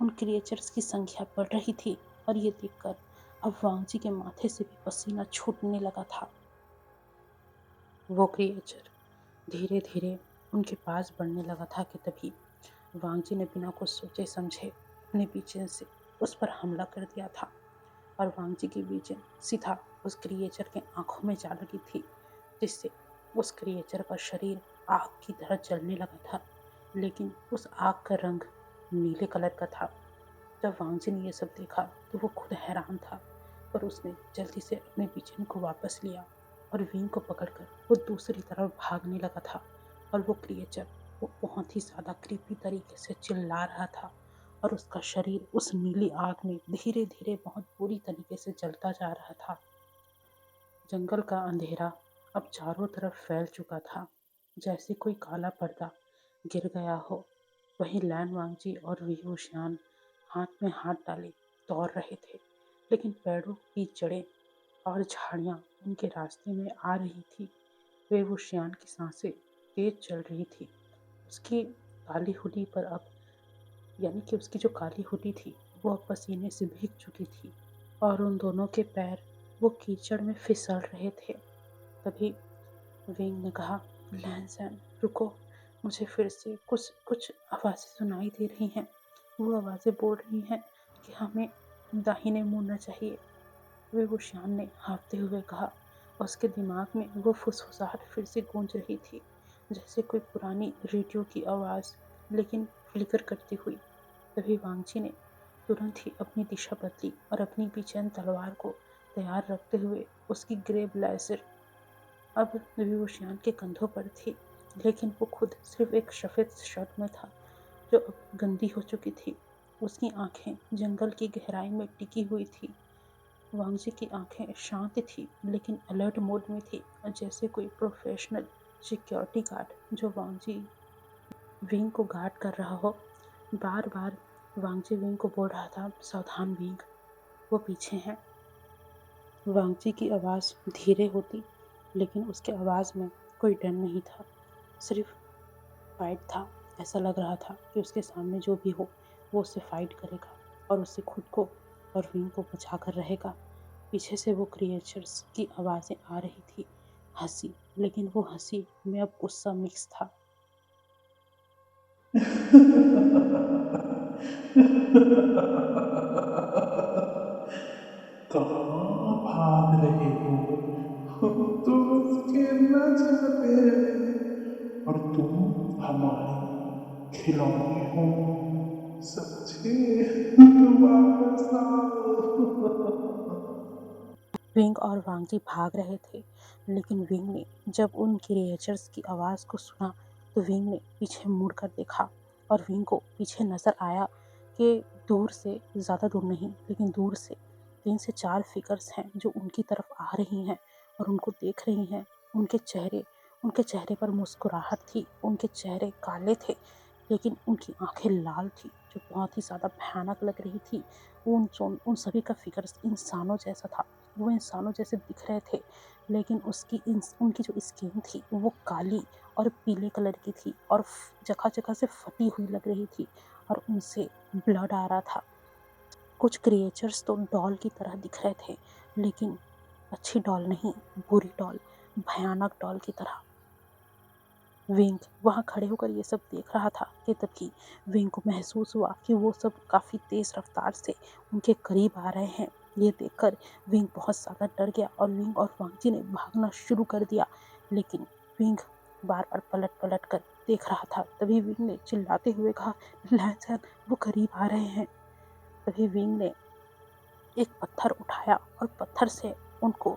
उन क्रिएचर्स की संख्या बढ़ रही थी, और ये देखकर अब वांगजी के माथे से भी पसीना छूटने लगा था। वो क्रिएचर धीरे धीरे उनके पास बढ़ने लगा था कि तभी वांगजी ने बिना कुछ सोचे समझे अपने पीछे से उस पर हमला कर दिया था, और वांगजी की बीजन सीधा उस क्रिएचर के आंखों में जा लगी थी, जिससे उस क्रिएचर का शरीर आग की तरह जलने लगा था। लेकिन उस आग का रंग नीले कलर का था। जब वांगजी ने यह सब देखा तो वो खुद हैरान था, पर उसने जल्दी से अपने बीजन को वापस लिया और विंग को पकड़कर वो दूसरी तरफ भागने लगा था। और वो क्रिएचर वो बहुत ही ज्यादा क्रीपी तरीके से चिल्ला रहा था, और उसका शरीर उस नीली आग में धीरे धीरे बहुत बुरी तरीके से जलता जा रहा था। जंगल का अंधेरा अब चारों तरफ फैल चुका था, जैसे कोई काला पर्दा गिर गया हो। वहीं लैन वांगजी और विभूषण हाथ में हाथ डाले दौड़ रहे थे, लेकिन पेड़ों की जड़ें और झाड़ियां उनके रास्ते में आ रही थी। विभूषण की सांसें तेज चल रही थी। उसकी काली हुडी पर अब, यानी कि उसकी जो काली हुडी थी, वो अब पसीने से भीग चुकी थी, और उन दोनों के पैर वो कीचड़ में फिसल रहे थे। तभी विंग ने कहा, लैंसन रुको, मुझे फिर से कुछ कुछ आवाज़ें सुनाई दे रही हैं। वो आवाज़ें बोल रही हैं कि हमें दाहिने मुड़ना चाहिए। विभूषण ने हाँफते हुए कहा। उसके दिमाग में वो फुसफुसाहट फिर से गूंज रही थी, जैसे कोई पुरानी रेडियो की आवाज़, लेकिन फ्लिकर करती हुई। तभी वांगची ने तुरंत ही अपनी दिशा बदली और अपनी पीछे तलवार को तैयार रखते हुए उसकी ग्रे ब्लेजर अब विभूषण के कंधों पर थी, लेकिन वो खुद सिर्फ एक सफेद शर्ट में था, जो अब गंदी हो चुकी थी। उसकी आंखें जंगल की गहराई में टिकी हुई थी। वांगजी की आंखें शांत थी, लेकिन अलर्ट मोड में थी, जैसे कोई प्रोफेशनल सिक्योरिटी गार्ड जो वांगजी विंग को गार्ड कर रहा हो। बार बार वांगजी विंग को बोल रहा था, सावधान विंग, वो पीछे हैं। वांगजी की आवाज़ धीरे होती, लेकिन उसके आवाज़ में कोई डर नहीं था, सिर्फ फाइट था। ऐसा लग रहा था कि उसके सामने जो भी हो वो उससे फाइट करेगा। और उसे खुद को और विंग को बचा कर रहेगा। पीछे से वो क्रिएचर्स की आवाज़ें आ रही थी, हंसी, लेकिन वो हंसी में अब गुस्सा मिक्स था। कहाँ भाग रहे हो? हम तो बस खेलना चाहते हैं और तुम हमारे खिलौने हो। समझे? वापस आओ। विंग और वांगजी भाग रहे थे, लेकिन विंग ने जब उन क्रिएचर्स की आवाज़ को सुना तो विंग ने पीछे मुड़ कर देखा और विंग को पीछे नजर आया कि दूर से, ज़्यादा दूर नहीं लेकिन दूर से 3 से 4 फिगर्स हैं जो उनकी तरफ आ रही हैं और उनको देख रही हैं। उनके चेहरे पर मुस्कुराहट थी, उनके चेहरे काले थे लेकिन उनकी आंखें लाल थी जो बहुत ही ज़्यादा भयानक लग रही थी। उन सभी का फिगर्स इंसानों जैसा था, वो इंसानों जैसे दिख रहे थे, लेकिन उनकी जो स्किन थी वो काली और पीले कलर की थी और जगह जगह से फटी हुई लग रही थी और उनसे ब्लड आ रहा था। कुछ क्रिएचर्स तो डॉल की तरह दिख रहे थे, लेकिन अच्छी डॉल नहीं, बुरी डॉल, भयानक डॉल की तरह। विंग वहाँ खड़े होकर ये सब देख रहा था कि तभी विंग को महसूस हुआ कि वो सब काफ़ी तेज़ रफ्तार से उनके करीब आ रहे हैं। ये देखकर विंग बहुत ज़्यादा डर गया और विंग और वांगजी ने भागना शुरू कर दिया, लेकिन विंग बार बार पलट पलट कर देख रहा था। तभी विंग ने चिल्लाते हुए कहा, लैंसन, वो करीब आ रहे हैं। तभी विंग ने एक पत्थर उठाया और पत्थर से उनको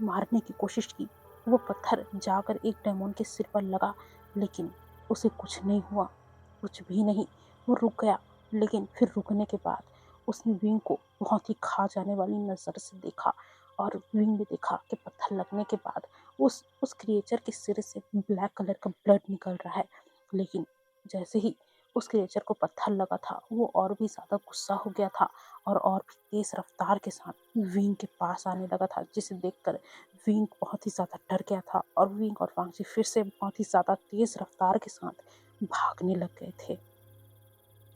मारने की कोशिश की। वो पत्थर जाकर एक डेमोन के सिर पर लगा, लेकिन उसे कुछ नहीं हुआ, कुछ भी नहीं। वो रुक गया, लेकिन फिर रुकने के बाद उसने विंग को बहुत ही खा जाने वाली नज़र से देखा और विंग ने देखा कि पत्थर लगने के बाद उस क्रिएचर के सिर से ब्लैक कलर का ब्लड निकल रहा है। लेकिन जैसे ही उस क्रिएचर को पत्थर लगा था वो और भी ज़्यादा गुस्सा हो गया था और भी तेज रफ्तार के साथ विंग के पास आने लगा था, जिसे देखकर विंग बहुत ही ज़्यादा डर गया था और विंग और वांगजी फिर से बहुत ही ज़्यादा तेज रफ्तार के साथ भागने लग गए थे।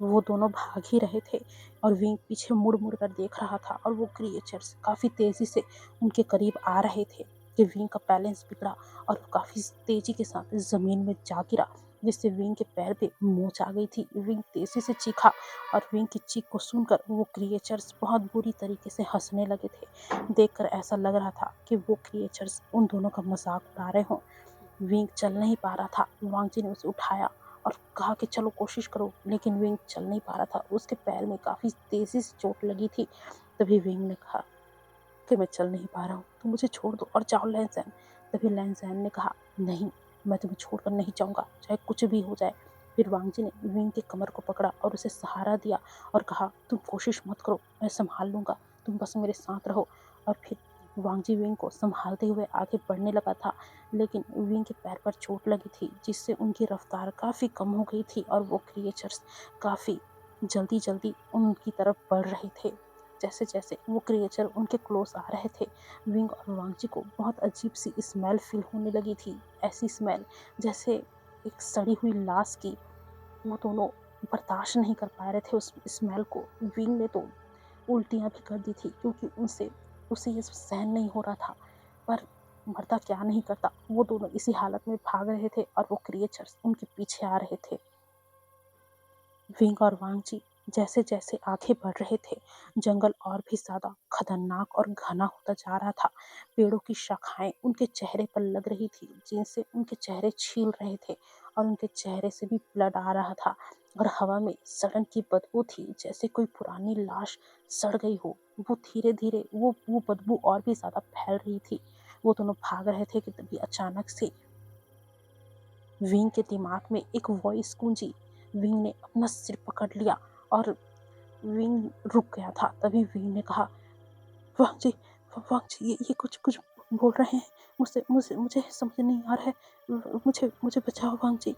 वो दोनों भाग ही रहे थे और विंग पीछे मुड़ मुड़ कर देख रहा था और वो क्रिएचर्स काफ़ी तेज़ी से उनके करीब आ रहे थे कि विंग का बैलेंस बिगड़ा और वो काफ़ी तेज़ी के साथ ज़मीन में जा गिरा, जिससे विंग के पैर पे मोच आ गई थी। विंग तेज़ी से चीखा और विंग की चीख को सुनकर वो क्रिएचर्स बहुत बुरी तरीके से हंसने लगे थे। देखकर ऐसा लग रहा था कि वो क्रिएचर्स उन दोनों का मजाक उड़ा रहे हों। विंग चल नहीं पा रहा था। वांगजी ने उसे उठाया और कहा कि चलो कोशिश करो, लेकिन विंग चल नहीं पा रहा था। उसके पैर में काफ़ी तेज़ी से चोट लगी थी। तभी विंग ने कहा कि मैं चल नहीं पा रहा हूँ, तुम मुझे छोड़ दो और जाओ लैंसैन। तभी लैंसैन ने कहा, नहीं, मैं तुम्हें छोड़कर नहीं जाऊँगा, चाहे कुछ भी हो जाए। फिर वांगजी ने विंग के कमर को पकड़ा और उसे सहारा दिया और कहा, तुम कोशिश मत करो, मैं संभाल लूँगा, तुम बस मेरे साथ रहो। और फिर वांगजी विंग को संभालते हुए आगे बढ़ने लगा था, लेकिन विंग के पैर पर चोट लगी थी, जिससे उनकी रफ्तार काफ़ी कम हो गई थी और वो क्रिएचर्स काफ़ी जल्दी जल्दी उनकी तरफ बढ़ रहे थे। जैसे जैसे वो क्रिएचर उनके क्लोज आ रहे थे, विंग और वांगजी को बहुत अजीब सी स्मेल फील होने लगी थी। ऐसी स्मेल जैसे एक सड़ी हुई लाश की। वो दोनों बर्दाश्त नहीं कर पा रहे थे उस स्मेल को। विंग ने तो उल्टियाँ भी कर दी थी, क्योंकि उसे ये सब सहन नहीं हो रहा था। पर मरता क्या नहीं करता। वो दोनों इसी हालत में भाग रहे थे और वो क्रिएचर्स उनके पीछे आ रहे थे। विंग और वांगजी जैसे जैसे आगे बढ़ रहे थे, जंगल और भी ज्यादा खतरनाक और घना होता जा रहा था। पेड़ों की शाखाएं उनके चेहरे पर लग रही थी, जिनसे उनके चेहरे छील रहे थे और उनके चेहरे से भी ब्लड आ रहा था। और हवा में सड़न की बदबू थी, जैसे कोई पुरानी लाश सड़ गई हो। वो धीरे धीरे वो बदबू और भी ज्यादा फैल रही थी। वो दोनों भाग रहे थे कि तभी अचानक से विंग के दिमाग में एक वॉइस गूंजी। विंग ने अपना सिर पकड़ लिया और विंग रुक गया था। तभी विंग ने कहा, वांग जी, वांग जी, ये कुछ कुछ बोल रहे हैं, मुझसे मुझे मुझे समझ नहीं आ रहा है, मुझे मुझे बचाओ वांग जी।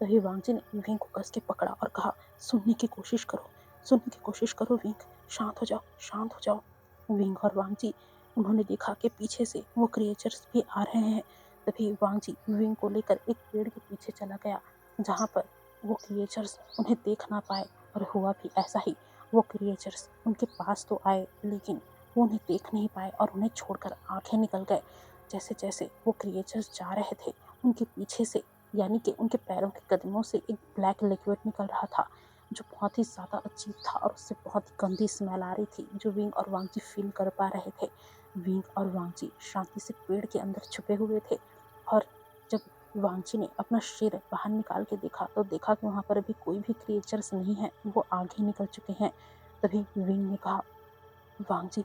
तभी वांग जी ने विंग को कस के पकड़ा और कहा, सुनने की कोशिश करो, सुनने की कोशिश करो विंग, शांत हो जाओ, शांत हो जाओ। विंग और वांग जी, उन्होंने देखा कि पीछे से वो क्रिएचर्स भी आ रहे हैं। तभी वांग जी विंग को लेकर एक पेड़ के पीछे चला गया, जहाँ पर वो क्रिएचर्स उन्हें देख ना पाए। और हुआ भी ऐसा ही। वो क्रिएचर्स उनके पास तो आए, लेकिन वो उन्हें देख नहीं पाए और उन्हें छोड़कर आंखें निकल गए। जैसे जैसे वो क्रिएचर्स जा रहे थे, उनके पीछे से यानी कि उनके पैरों के कदमों से एक ब्लैक लिक्विड निकल रहा था, जो बहुत ही ज़्यादा अजीब था और उससे बहुत ही गंदी स्मेल आ रही थी, जो विंग और वांगजी फील कर पा रहे थे। विंग और वांगजी शांति से पेड़ के अंदर छुपे हुए थे, और जब वांगजी ने अपना सिर बाहर निकाल के देखा तो देखा कि वहाँ पर अभी कोई भी क्रिएचर्स नहीं है, वो आगे निकल चुके हैं। तभी विंग ने कहा, वांगजी,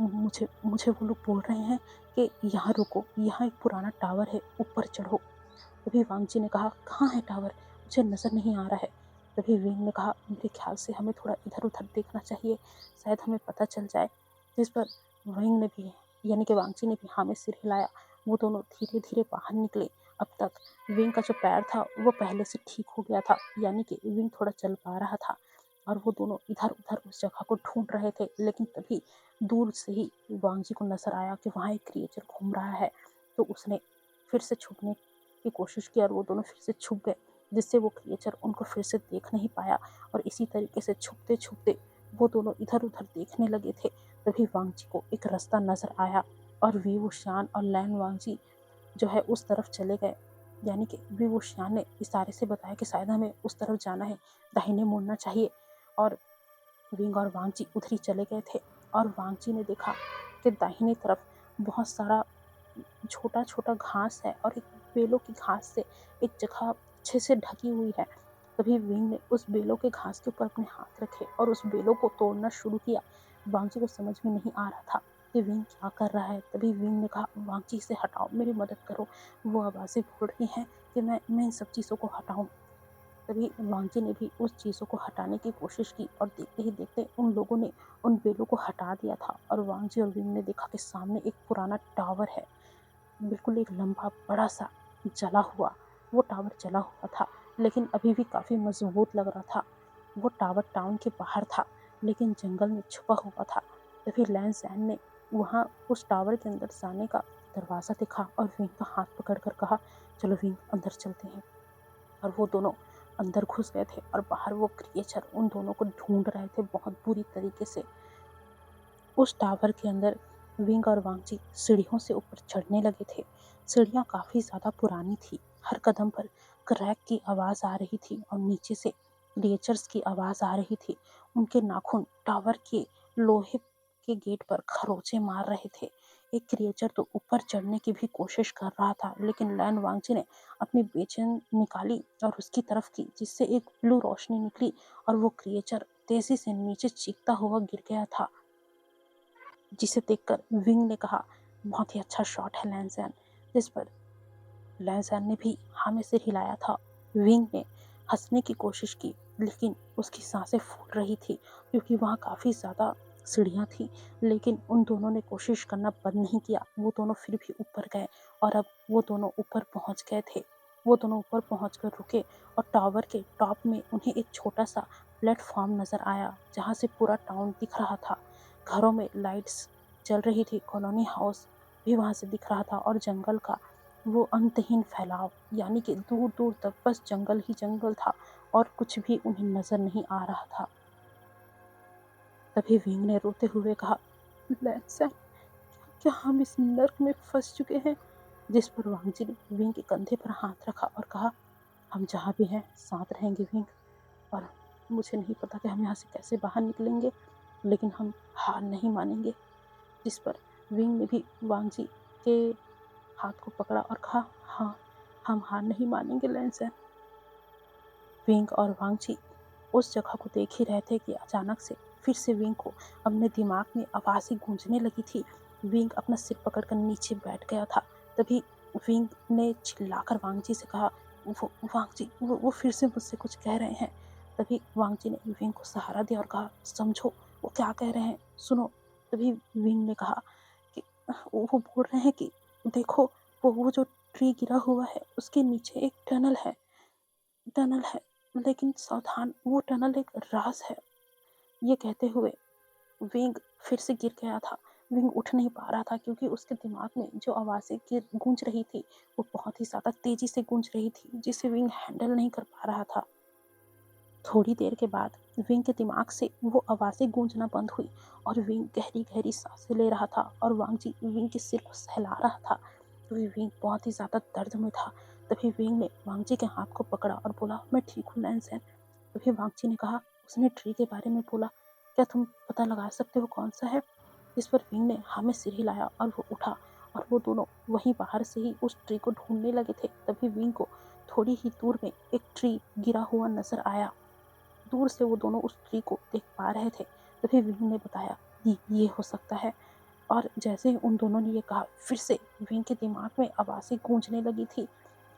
मुझे मुझे वो लोग बोल रहे हैं कि यहाँ रुको, यहाँ एक पुराना टावर है, ऊपर चढ़ो। तभी वांगजी ने कहा, कहाँ है टावर, मुझे नज़र नहीं आ रहा है। तभी विंग ने कहा, मेरे ख्याल से हमें थोड़ा इधर उधर देखना चाहिए, शायद हमें पता चल जाए। जिस पर विंग ने भी यानी कि वांगजी ने भी हाँ में सिर हिलाया। वो दोनों धीरे धीरे बाहर निकले। अब तक विंग का जो पैर था वो पहले से ठीक हो गया था, यानी कि विंग थोड़ा चल पा रहा था, और वो दोनों इधर उधर उस जगह को ढूंढ रहे थे। लेकिन तभी दूर से ही वांगजी को नजर आया कि वहाँ एक क्रिएचर घूम रहा है, तो उसने फिर से छुपने की कोशिश की और वो दोनों फिर से छुप गए, जिससे वो क्रिएचर उनको फिर से देख नहीं पाया। और इसी तरीके से छुपते छुपते वो दोनों इधर उधर देखने लगे थे। तभी वांगजी को एक रास्ता नजर आया, और वी वुशियान और लैन वांगजी जो है उस तरफ चले गए। यानी कि वी वुशियान ने इशारे से बताया कि शायद हमें उस तरफ जाना है, दाहिने मुड़ना चाहिए। और विंग और वांगजी उधर ही चले गए थे, और वांगजी ने देखा कि दाहिनी तरफ बहुत सारा छोटा छोटा घास है, और एक बेलों की घास से एक जगह अच्छे से ढकी हुई है। तभी विंग ने उस बेलों के घास के ऊपर अपने हाथ रखे और उस बेलों को तोड़ना शुरू किया। वांगजी को समझ में नहीं आ रहा था कि विंग क्या कर रहा है। तभी विंग ने कहा, वांगजी इसे हटाओ, मेरी मदद करो, वो आवाज़ें बोल रही हैं कि मैं इन सब चीज़ों को हटाऊं। तभी वांगजी ने भी उस चीज़ों को हटाने की कोशिश की, और देखते ही देखते उन लोगों ने उन बेलों को हटा दिया था। और वांगजी और विंग ने देखा कि सामने एक पुराना टावर है, बिल्कुल एक लंबा बड़ा सा जला हुआ। वो टावर जला हुआ था, लेकिन अभी भी काफ़ी मजबूत लग रहा था। वो टावर टाउन के बाहर था, लेकिन जंगल में छुपा हुआ था। तभी लैन सैन ने वहाँ उस टावर के अंदर जाने का दरवाज़ा देखा और विंग का हाथ पकड़ कर कहा, चलो विंग, अंदर चलते हैं। और वो दोनों अंदर घुस गए थे, और बाहर वो क्रिएचर उन दोनों को ढूंढ रहे थे बहुत बुरी तरीके से। उस टावर के अंदर विंग और वांगजी सीढ़ियों से ऊपर चढ़ने लगे थे। सीढ़ियाँ काफ़ी ज़्यादा पुरानी थी, हर कदम पर क्रैक की आवाज़ आ रही थी, और नीचे से क्रिएचर्स की आवाज़ आ रही थी। उनके नाखून टावर के लोहे के गेट पर खरोंचे मार रहे थे। एक क्रिएचर तो ऊपर चढ़ने की भी कोशिश कर रहा था, लेकिन लैन वांगजी ने अपनी बेचैन निकाली और उसकी तरफ की, जिससे एक ब्लू रोशनी निकली, और वो क्रिएचर तेजी से नीचे चीखता हुआ गिर गया था। जिसे देखकर विंग ने कहा, बहुत ही अच्छा शॉट है लैंसैन। जिस पर लैंसैन ने भी हाँ में सिर हिलाया था। विंग ने हंसने की कोशिश की, लेकिन उसकी सांसें फूल रही थी, क्योंकि वहाँ काफ़ी ज़्यादा सीढ़ियाँ थी। लेकिन उन दोनों ने कोशिश करना बंद नहीं किया, वो दोनों फिर भी ऊपर गए, और अब वो दोनों ऊपर पहुँच गए थे। वो दोनों ऊपर पहुँच कर रुके, और टावर के टॉप में उन्हें एक छोटा सा प्लेटफॉर्म नज़र आया, जहाँ से पूरा टाउन दिख रहा था। घरों में लाइट्स जल रही थी, कॉलोनी हाउस भी वहाँ से दिख रहा था, और जंगल का वो अंतहीन फैलाव, यानी कि दूर दूर तक बस जंगल ही जंगल था, और कुछ भी उन्हें नजर नहीं आ रहा था। तभी विंग ने रोते हुए कहा, लैंसन, क्या हम इस नर्क में फंस चुके हैं? जिस पर वांगजी ने विंग के कंधे पर हाथ रखा और कहा, हम जहाँ भी हैं साथ रहेंगे विंग, और मुझे नहीं पता कि हम यहाँ से कैसे बाहर निकलेंगे, लेकिन हम हार नहीं मानेंगे। जिस पर विंग ने भी वांगजी के हाथ को पकड़ा और कहा, हाँ, हम हार नहीं मानेंगे लैंसन। विंग और वांगजी उस जगह को देख ही रहे थे कि अचानक से फिर से विंग को अपने दिमाग में आवाज़ें गूंजने लगी थी। विंग अपना सिर पकड़कर नीचे बैठ गया था। तभी विंग ने चिल्लाकर वांगजी से कहा, वो वांगजी, वो फिर से मुझसे कुछ कह रहे हैं। तभी वांगजी ने विंग को सहारा दिया और कहा, समझो वो क्या कह रहे हैं, सुनो। तभी विंग ने कहा कि वो बोल रहे हैं कि देखो, वो जो ट्री गिरा हुआ है उसके नीचे एक टनल है, लेकिन सावधान, वो टनल एक राज है। ये कहते हुए विंग फिर से गिर गया था। विंग उठ नहीं पा रहा था, क्योंकि उसके दिमाग में जो आवाज़ें गूंज रही थी वो बहुत ही ज़्यादा तेजी से गूंज रही थी, जिसे विंग हैंडल नहीं कर पा रहा था। थोड़ी देर के बाद विंग के दिमाग से वो आवाज़ें गूंजना बंद हुई और विंग गहरी गहरी सांसें ले रहा था और वांगजी विंग के सिर को सहला रहा था। तभी विंग बहुत ही ज़्यादा दर्द में था। तभी विंग ने वांगजी के हाथ को पकड़ा और बोला, मैं ठीक हूँ लैंसैन। तभी वांगजी ने कहा, उसने ट्री के बारे में बोला, क्या तुम पता लगा सकते हो कौन सा है? जिस पर विंग ने हाँ में सिर हिलाया और वो उठा और वो दोनों वहीं बाहर से ही उस ट्री को ढूंढने लगे थे। तभी विंग को थोड़ी ही दूर में एक ट्री गिरा हुआ नजर आया। दूर से वो दोनों उस ट्री को देख पा रहे थे। तभी विंग ने बताया, ये हो सकता है। और जैसे ही उन दोनों ने ये कहा, फिर से विंग के दिमाग में आवाज़ें गूंजने लगी थी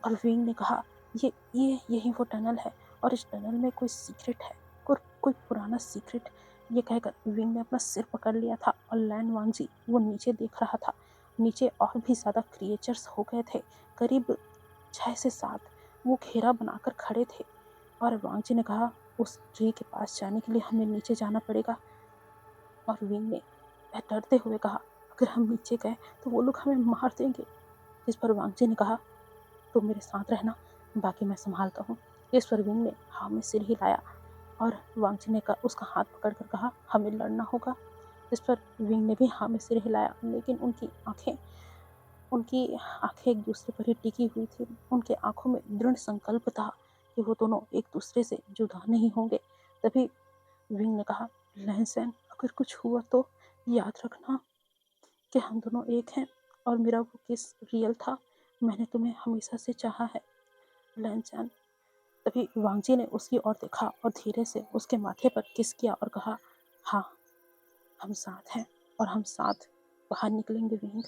और विंग ने कहा, ये यही वो टनल है और इस टनल में कोई सीक्रेट है, कोई पुराना सीक्रेट। ये कहकर विंग ने अपना सिर पकड़ लिया था और लैन वांगजी वो नीचे देख रहा था। नीचे और भी ज़्यादा क्रिएचर्स हो गए थे, करीब 6 से 7। वो घेरा बनाकर खड़े थे और वांगजी ने कहा, उस ट्री के पास जाने के लिए हमें नीचे जाना पड़ेगा। और विंग ने डरते हुए कहा, अगर हम नीचे गए तो वो लोग हमें मार देंगे। जिस पर वांगजी ने कहा, तुम मेरे साथ रहना, बाकी मैं संभालता हूँ। इस पर विंग ने हाँ में सिर हिलाया और वांगजी ने उसका हाथ पकड़कर कहा, हमें लड़ना होगा। इस पर विंग ने भी हाँ में सिर हिलाया, लेकिन उनकी आंखें एक दूसरे पर ही टिकी हुई थी। उनके आंखों में दृढ़ संकल्प था कि वो दोनों एक दूसरे से जुदा नहीं होंगे। तभी विंग ने कहा, लहसन, अगर कुछ हुआ तो याद रखना कि हम दोनों एक हैं और मेरा वो किस रियल था। मैंने तुम्हें हमेशा से चाहा है लहसन। तभी वांगजी ने उसकी ओर देखा और धीरे से उसके माथे पर किस किया और कहा, हाँ, हम साथ हैं और हम साथ बाहर निकलेंगे विंग,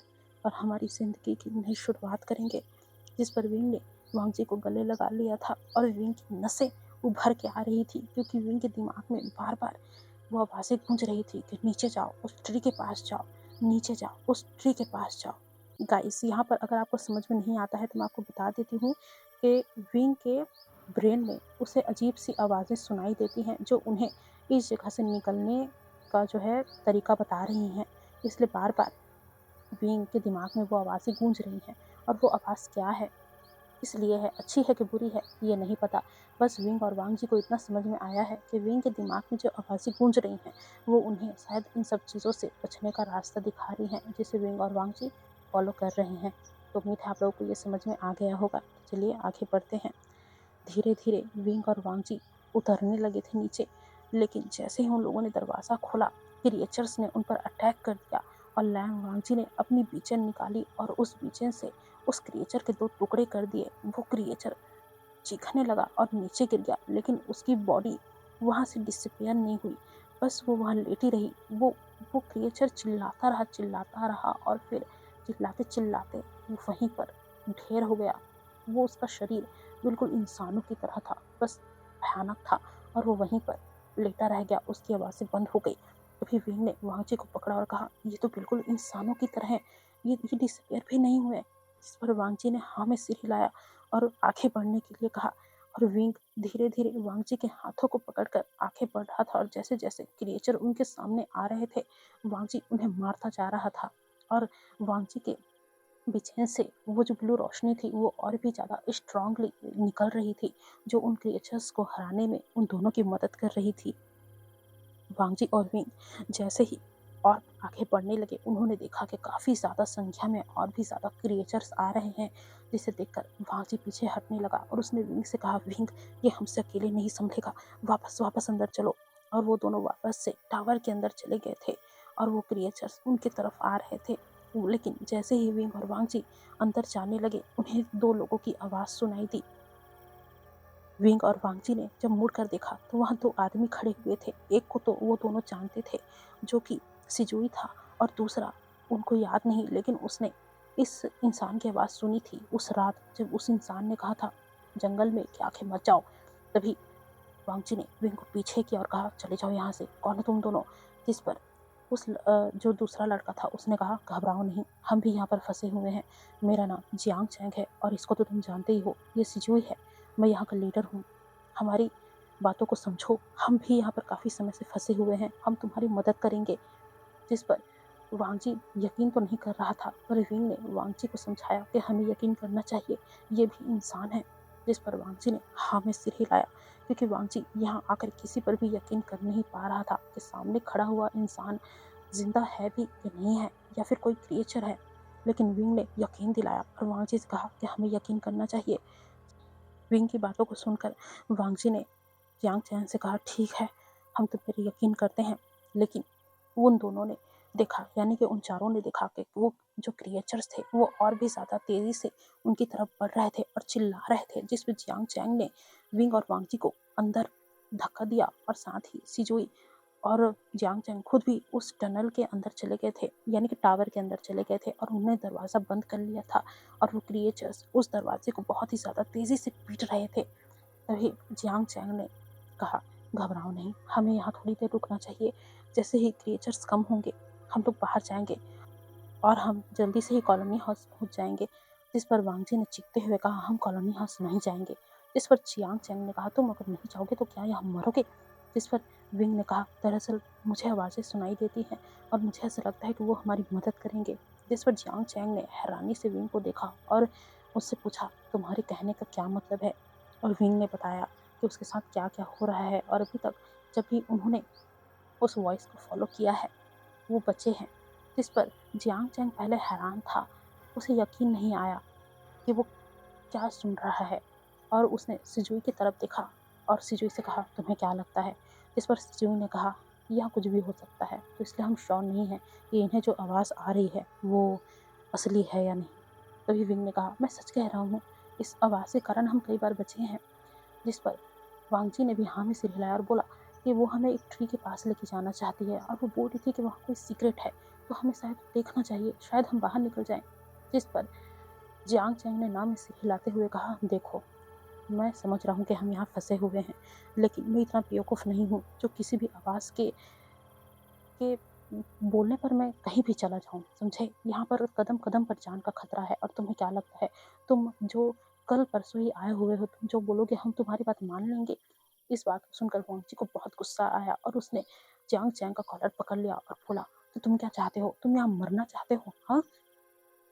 और हमारी जिंदगी की नई शुरुआत करेंगे। जिस पर विंग ने वांगजी को गले लगा लिया था और विंग की नसें उभर के आ रही थी, क्योंकि विंग के दिमाग में बार बार वो आवाज़ें गूंज रही थी कि नीचे जाओ, उस ट्री के पास जाओ, नीचे जाओ, उस ट्री के पास जाओ। गाइस, यहाँ पर अगर आपको समझ में नहीं आता है तो मैं आपको बता देती हूँ कि विंग के ब्रेन में उसे अजीब सी आवाज़ें सुनाई देती हैं जो उन्हें इस जगह से निकलने का जो है तरीका बता रही हैं। इसलिए बार बार विंग के दिमाग में वो आवाज़ें गूंज रही हैं और वो आवाज़ क्या है, इसलिए है, अच्छी है कि बुरी है, ये नहीं पता। बस विंग और वांगजी को इतना समझ में आया है कि विंग के दिमाग में जो आवाज़ें गूंज रही हैं वो उन्हें शायद इन सब चीज़ों से बचने का रास्ता दिखा रही हैं, जिसे विंग और वांगजी फॉलो कर रहे हैं। तो उम्मीद है आप लोगों को ये समझ में आ गया होगा। चलिए आगे बढ़ते हैं। धीरे धीरे विंग और वांगजी उतरने लगे थे नीचे, लेकिन जैसे ही उन लोगों ने दरवाज़ा खोला, क्रिएचर्स ने उन पर अटैक कर दिया और लैंग वांगजी ने अपनी बीचन निकाली और उस बीचन से उस क्रिएचर के 2 टुकड़े कर दिए। वो क्रिएचर चीखने लगा और नीचे गिर गया, लेकिन उसकी बॉडी वहाँ से डिसअपियर नहीं हुई, बस वो वहाँ लेटी रही। वो क्रिएचर चिल्लाता रहा और फिर चिल्लाते चिल्लाते वो वहीं पर ढेर हो गया। वो उसका शरीर बिल्कुल इंसानों की तरह था, बस भयानक था, और वो वहीं पर लेटा रह गया। उसकी आवाज़ें बंद हो गई। तभी विंग ने वांगजी को पकड़ा और कहा, ये तो बिल्कुल इंसानों की तरह है, ये डिसअपियर भी नहीं हुए। जिस पर वांगजी ने हाँ में सिर हिलाया और आगे बढ़ने के लिए कहा, और विंग धीरे धीरे वांगजी के हाथों को पकड़कर आगे बढ़ रहा था। और जैसे जैसे क्रिएचर उनके सामने आ रहे थे, वांगजी उन्हें मारता जा रहा था और वांगजी के बेचैन से वो जो ब्लू रोशनी थी वो और भी ज़्यादा स्ट्रांगली निकल रही थी, जो उन क्रिएचर्स को हराने में उन दोनों की मदद कर रही थी। वांगजी और विंग जैसे ही और आगे बढ़ने लगे, उन्होंने देखा कि काफ़ी ज़्यादा संख्या में और भी ज़्यादा क्रिएचर्स आ रहे हैं, जिसे देखकर वांगजी पीछे हटने लगा और उसने विंग से कहा, विंग, ये हमसे अकेले नहीं संभलेगा, वापस अंदर चलो। और वो दोनों वापस से टावर के अंदर चले गए थे और वो क्रिएचर्स उनकी तरफ आ रहे थे। लेकिन जैसे ही विंग और वांगजी अंदर जाने लगे, उन्हें 2 लोगों की आवाज़ सुनाई दी। विंग और वांगजी ने जब मुड़ कर देखा तो वहाँ 2 आदमी खड़े हुए थे। एक को तो वो दोनों जानते थे, जो कि सिजुई था, और दूसरा उनको याद नहीं, लेकिन उसने इस इंसान की आवाज़ सुनी थी उस रात जब उस इंसान ने कहा था जंगल में कि आंखें मत जाओ। तभी वांगजी ने विंग को पीछे किया और कहा, चले जाओ यहाँ से, कौन हो तुम दोनों? जिस पर जो दूसरा लड़का था उसने कहा, घबराओ नहीं, हम भी यहाँ पर फंसे हुए हैं। मेरा नाम जियांग चैंग है और इसको तो तुम जानते ही हो, ये सिजुई है, मैं यहाँ का लीडर हूँ। हमारी बातों को समझो, हम भी यहाँ पर काफ़ी समय से फंसे हुए हैं, हम तुम्हारी मदद करेंगे। जिस पर वांगजी यकीन तो नहीं कर रहा था, पर विंग ने वांगजी को समझाया कि हमें यकीन करना चाहिए, ये भी इंसान है। जिस पर वांगजी ने हाँ में सिर हिलाया क्योंकि वांगजी यहाँ आकर किसी पर भी यकीन कर नहीं पा रहा था कि सामने खड़ा हुआ इंसान जिंदा है भी या नहीं है, या फिर कोई क्रिएचर है। लेकिन विंग ने यकीन दिलाया और वांगजी से कहा कि हमें यकीन करना चाहिए। विंग की बातों को सुनकर वांगजी ने यांग चैन से कहा, ठीक है, हम तुम पर यकीन करते हैं। लेकिन उन दोनों ने देखा, यानी कि उन चारों ने देखा कि वो जो क्रिएचर्स थे वो और भी ज़्यादा तेज़ी से उनकी तरफ बढ़ रहे थे और चिल्ला रहे थे, जिस पर जियांग चैंग ने विंग और वांगजी को अंदर धक्का दिया और साथ ही सिजुई और जियांग चैंग खुद भी उस टनल के अंदर चले गए थे, यानी कि टावर के अंदर चले गए थे, और उन्होंने दरवाज़ा बंद कर लिया था और वो क्रिएचर्स उस दरवाजे को बहुत ही ज़्यादा तेज़ी से पीट रहे थे। तभी जियांग चैंग ने कहा, घबराओ नहीं, हमें यहाँ थोड़ी देर रुकना चाहिए। जैसे ही क्रिएचर्स कम होंगे हम लोग बाहर जाएंगे और हम जल्दी से ही कॉलोनी हाउस पहुँच जाएंगे। जिस पर वांगजी ने चीखते हुए कहा, हम कॉलोनी हाउस नहीं जाएंगे। जिस पर जियांग चैंग ने कहा, तुम अगर नहीं जाओगे तो क्या यहाँ मरोगे। जिस पर विंग ने कहा, दरअसल मुझे आवाज़ें सुनाई देती हैं और मुझे ऐसा लगता है कि वो हमारी मदद करेंगे। जिस पर जियांग चैंग ने हैरानी से विंग को देखा और उससे पूछा, तुम्हारे कहने का क्या मतलब है। और विंग ने बताया कि उसके साथ क्या क्या हो रहा है, और अभी तक जब भी उन्होंने उस वॉइस को फॉलो किया है वो बचे हैं। जिस पर जियांग चैंग पहले हैरान था, उसे यकीन नहीं आया कि वो क्या सुन रहा है, और उसने सिजुई की तरफ देखा और सिजुई से कहा, तुम्हें क्या लगता है। जिस पर सिजुई ने कहा, यह कुछ भी हो सकता है, तो इसलिए हम श्योर नहीं हैं कि इन्हें जो आवाज़ आ रही है वो असली है या नहीं। तभी विंग ने कहा, मैं सच कह रहा हूँ, इस आवाज़ के कारण हम कई बार बचे हैं। जिस पर वांगजी ने भी हाँ में सिर हिलाया और बोला कि वो हमें एक ट्री के पास लेके जाना चाहती है और वो बोल रही थी कि वहाँ कोई सीक्रेट है, तो हमें शायद देखना चाहिए, शायद हम बाहर निकल जाएं। जिस पर जियांग चैंग ने ना में सिर हिलाते हुए कहा, देखो, मैं समझ रहा हूँ कि हम यहाँ फंसे हुए हैं, लेकिन मैं इतना बेवकूफ़ नहीं हूँ जो किसी भी आवाज़ के बोलने पर मैं कहीं भी चला जाऊँ, समझे। यहाँ पर कदम कदम पर जान का खतरा है, और तुम्हें क्या लगता है, तुम जो कल परसों ही आए हुए हो, तुम जो बोलोगे हम तुम्हारी बात मान लेंगे। इस बात को सुनकर वांगजी को बहुत गुस्सा आया और उसने जियांग चैंग का कॉलर पकड़ लिया और बोला, तो तुम क्या चाहते हो, तुम यहाँ मरना चाहते हो, हाँ।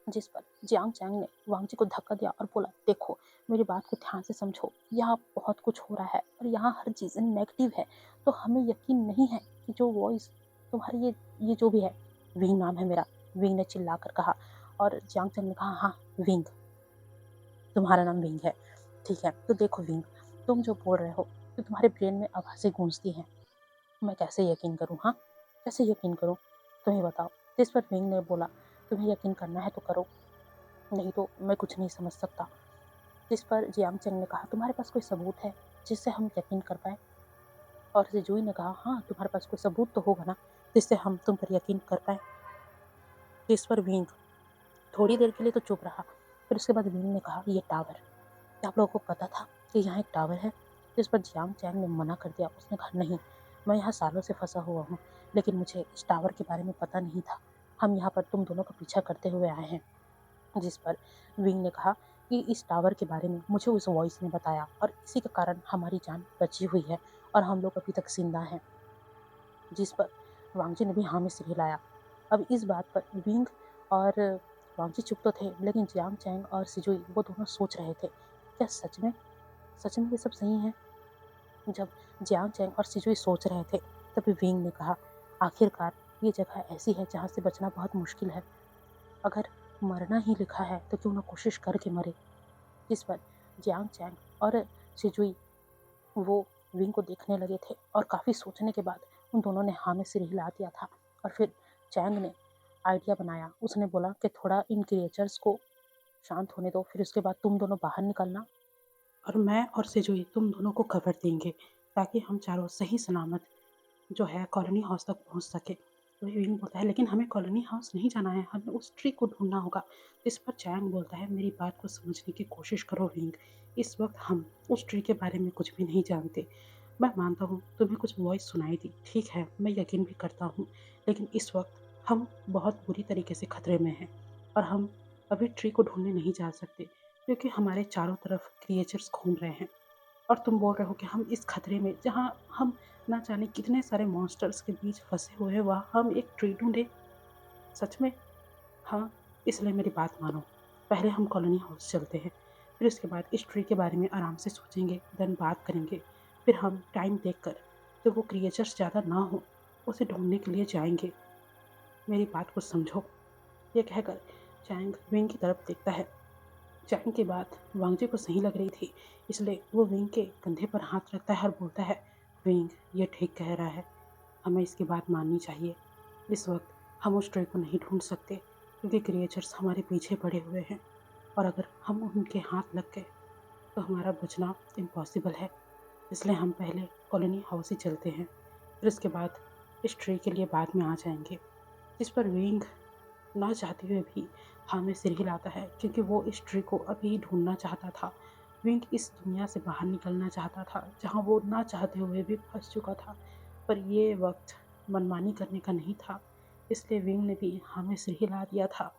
जिस पर जियांग चैंग ने वांगजी को धक्का दिया और बोला, देखो, मेरी बात को ध्यान से समझो, यहाँ बहुत कुछ हो रहा है और यहाँ हर चीज़ नेगेटिव है, तो हमें यकीन नहीं है कि जो वॉइस तुम्हारी ये जो भी है, विंग नाम है मेरा, विंग ने चिल्ला कर कहा। और जियांग चैंग ने कहा, हाँ विंग, तुम्हारा नाम विंग है, ठीक है। तो देखो विंग, तुम जो बोल रहे हो तो तुम्हारे ब्रेन में आवाज़ें गूंजती हैं, मैं कैसे यकीन करूँ, हाँ, कैसे यकीन करूँ, तुम्हें बताओ। जिस पर विंग ने बोला, तुम्हें यकीन करना है तो करो, नहीं तो मैं कुछ नहीं समझ सकता। जिस पर जियांग चैंग ने कहा, तुम्हारे पास कोई सबूत है जिससे हम यकीन कर पाए। और सिजुई ने कहा, हाँ, तुम्हारे पास कोई सबूत तो होगा ना जिससे हम तुम पर यकीन कर पाए। जिस पर विंग थोड़ी देर के लिए तो चुप रहा, फिर उसके बाद विंग ने कहा, ये टावर, क्या आप लोगों को पता था कि यहाँ एक टावर है। जिस पर जियांग चैंग ने मना कर दिया, उसने कहा, नहीं, मैं यहाँ सालों से फंसा हुआ हूँ, लेकिन मुझे इस टावर के बारे में पता नहीं था, हम यहाँ पर तुम दोनों का पीछा करते हुए आए हैं। जिस पर विंग ने कहा कि इस टावर के बारे में मुझे उस वॉइस ने बताया और इसी के कारण हमारी जान बची हुई है और हम लोग अभी तक जिंदा हैं। जिस पर वांगजी ने भी हाँ में सिर हिलाया। अब इस बात पर विंग और वांगजी चुप तो थे, लेकिन जियांग चैंग और सिजुई वो दोनों सोच रहे थे, क्या सच में ये सब सही है। जब जियांग चैंग और सिजुई सोच रहे थे, तभी विंग ने कहा, आखिरकार ये जगह ऐसी है जहाँ से बचना बहुत मुश्किल है, अगर मरना ही लिखा है तो क्यों ना कोशिश करके मरे। जिस पर जियांग चैंग और सिजुई वो विंग को देखने लगे थे और काफ़ी सोचने के बाद उन दोनों ने हाँ में सिर हिला दिया था। और फिर चैंग ने आइडिया बनाया, उसने बोला कि थोड़ा इन क्रिएचर्स को शांत होने दो, फिर उसके बाद तुम दोनों बाहर निकलना और मैं और सिजुई तुम दोनों को खबर देंगे, ताकि हम चारों सही सलामत जो है कॉलोनी हाउस तक पहुंच सके। वही विंग बोलता है, लेकिन हमें कॉलोनी हाउस नहीं जाना है, हमें उस ट्री को ढूंढना होगा। इस पर चैंग बोलता है, मेरी बात को समझने की कोशिश करो विंग, इस वक्त हम उस ट्री के बारे में कुछ भी नहीं जानते। मैं मानता हूँ तुम्हें कुछ वॉइस सुनाई दी, ठीक है, मैं यकीन भी करता हूँ, लेकिन इस वक्त हम बहुत बुरी तरीके से खतरे में हैं और हम अभी ट्री को ढूंढने नहीं जा सकते, क्योंकि हमारे चारों तरफ क्रिएचर्स घूम रहे हैं। और तुम बोल रहे हो कि हम इस खतरे में, जहाँ हम ना जाने कितने सारे मॉन्स्टर्स के बीच फंसे हुए हैं, वहाँ हम एक ट्री ढूंढे, सच में। हाँ, इसलिए मेरी बात मानो, पहले हम कॉलोनी हाउस चलते हैं, फिर उसके बाद इस ट्री के बारे में आराम से सोचेंगे, देन बात करेंगे, फिर हम टाइम देखकर जब वो क्रिएचर्स ज़्यादा ना हो उसे ढूंढने के लिए जाएंगे। मेरी बात को समझो। ये कहकर चैंग विंग की तरफ देखता है। चैंग की बात वांगजी को सही लग रही थी, इसलिए वो विंग के कंधे पर हाथ रखता है और बोलता है, विंग ये ठीक कह रहा है, हमें इसकी बात माननी चाहिए। इस वक्त हम उस ट्री को नहीं ढूंढ सकते क्योंकि क्रिएचर्स हमारे पीछे पड़े हुए हैं और अगर हम उनके हाथ लग गए तो हमारा बचना इम्पॉसिबल है। इसलिए हम पहले कॉलोनी हाउस ही चलते हैं, फिर उसके बाद इस ट्री के लिए बाद में आ जाएंगे। जिस पर विंग ना चाहते हुए भी हाँ में सिर हिलाता है क्योंकि वो इस ट्री को अभी ढूंढना चाहता था। विंग इस दुनिया से बाहर निकलना चाहता था जहाँ वो ना चाहते हुए भी फंस चुका था, पर ये वक्त मनमानी करने का नहीं था, इसलिए विंग ने भी हाँ में सिर हिला दिया था।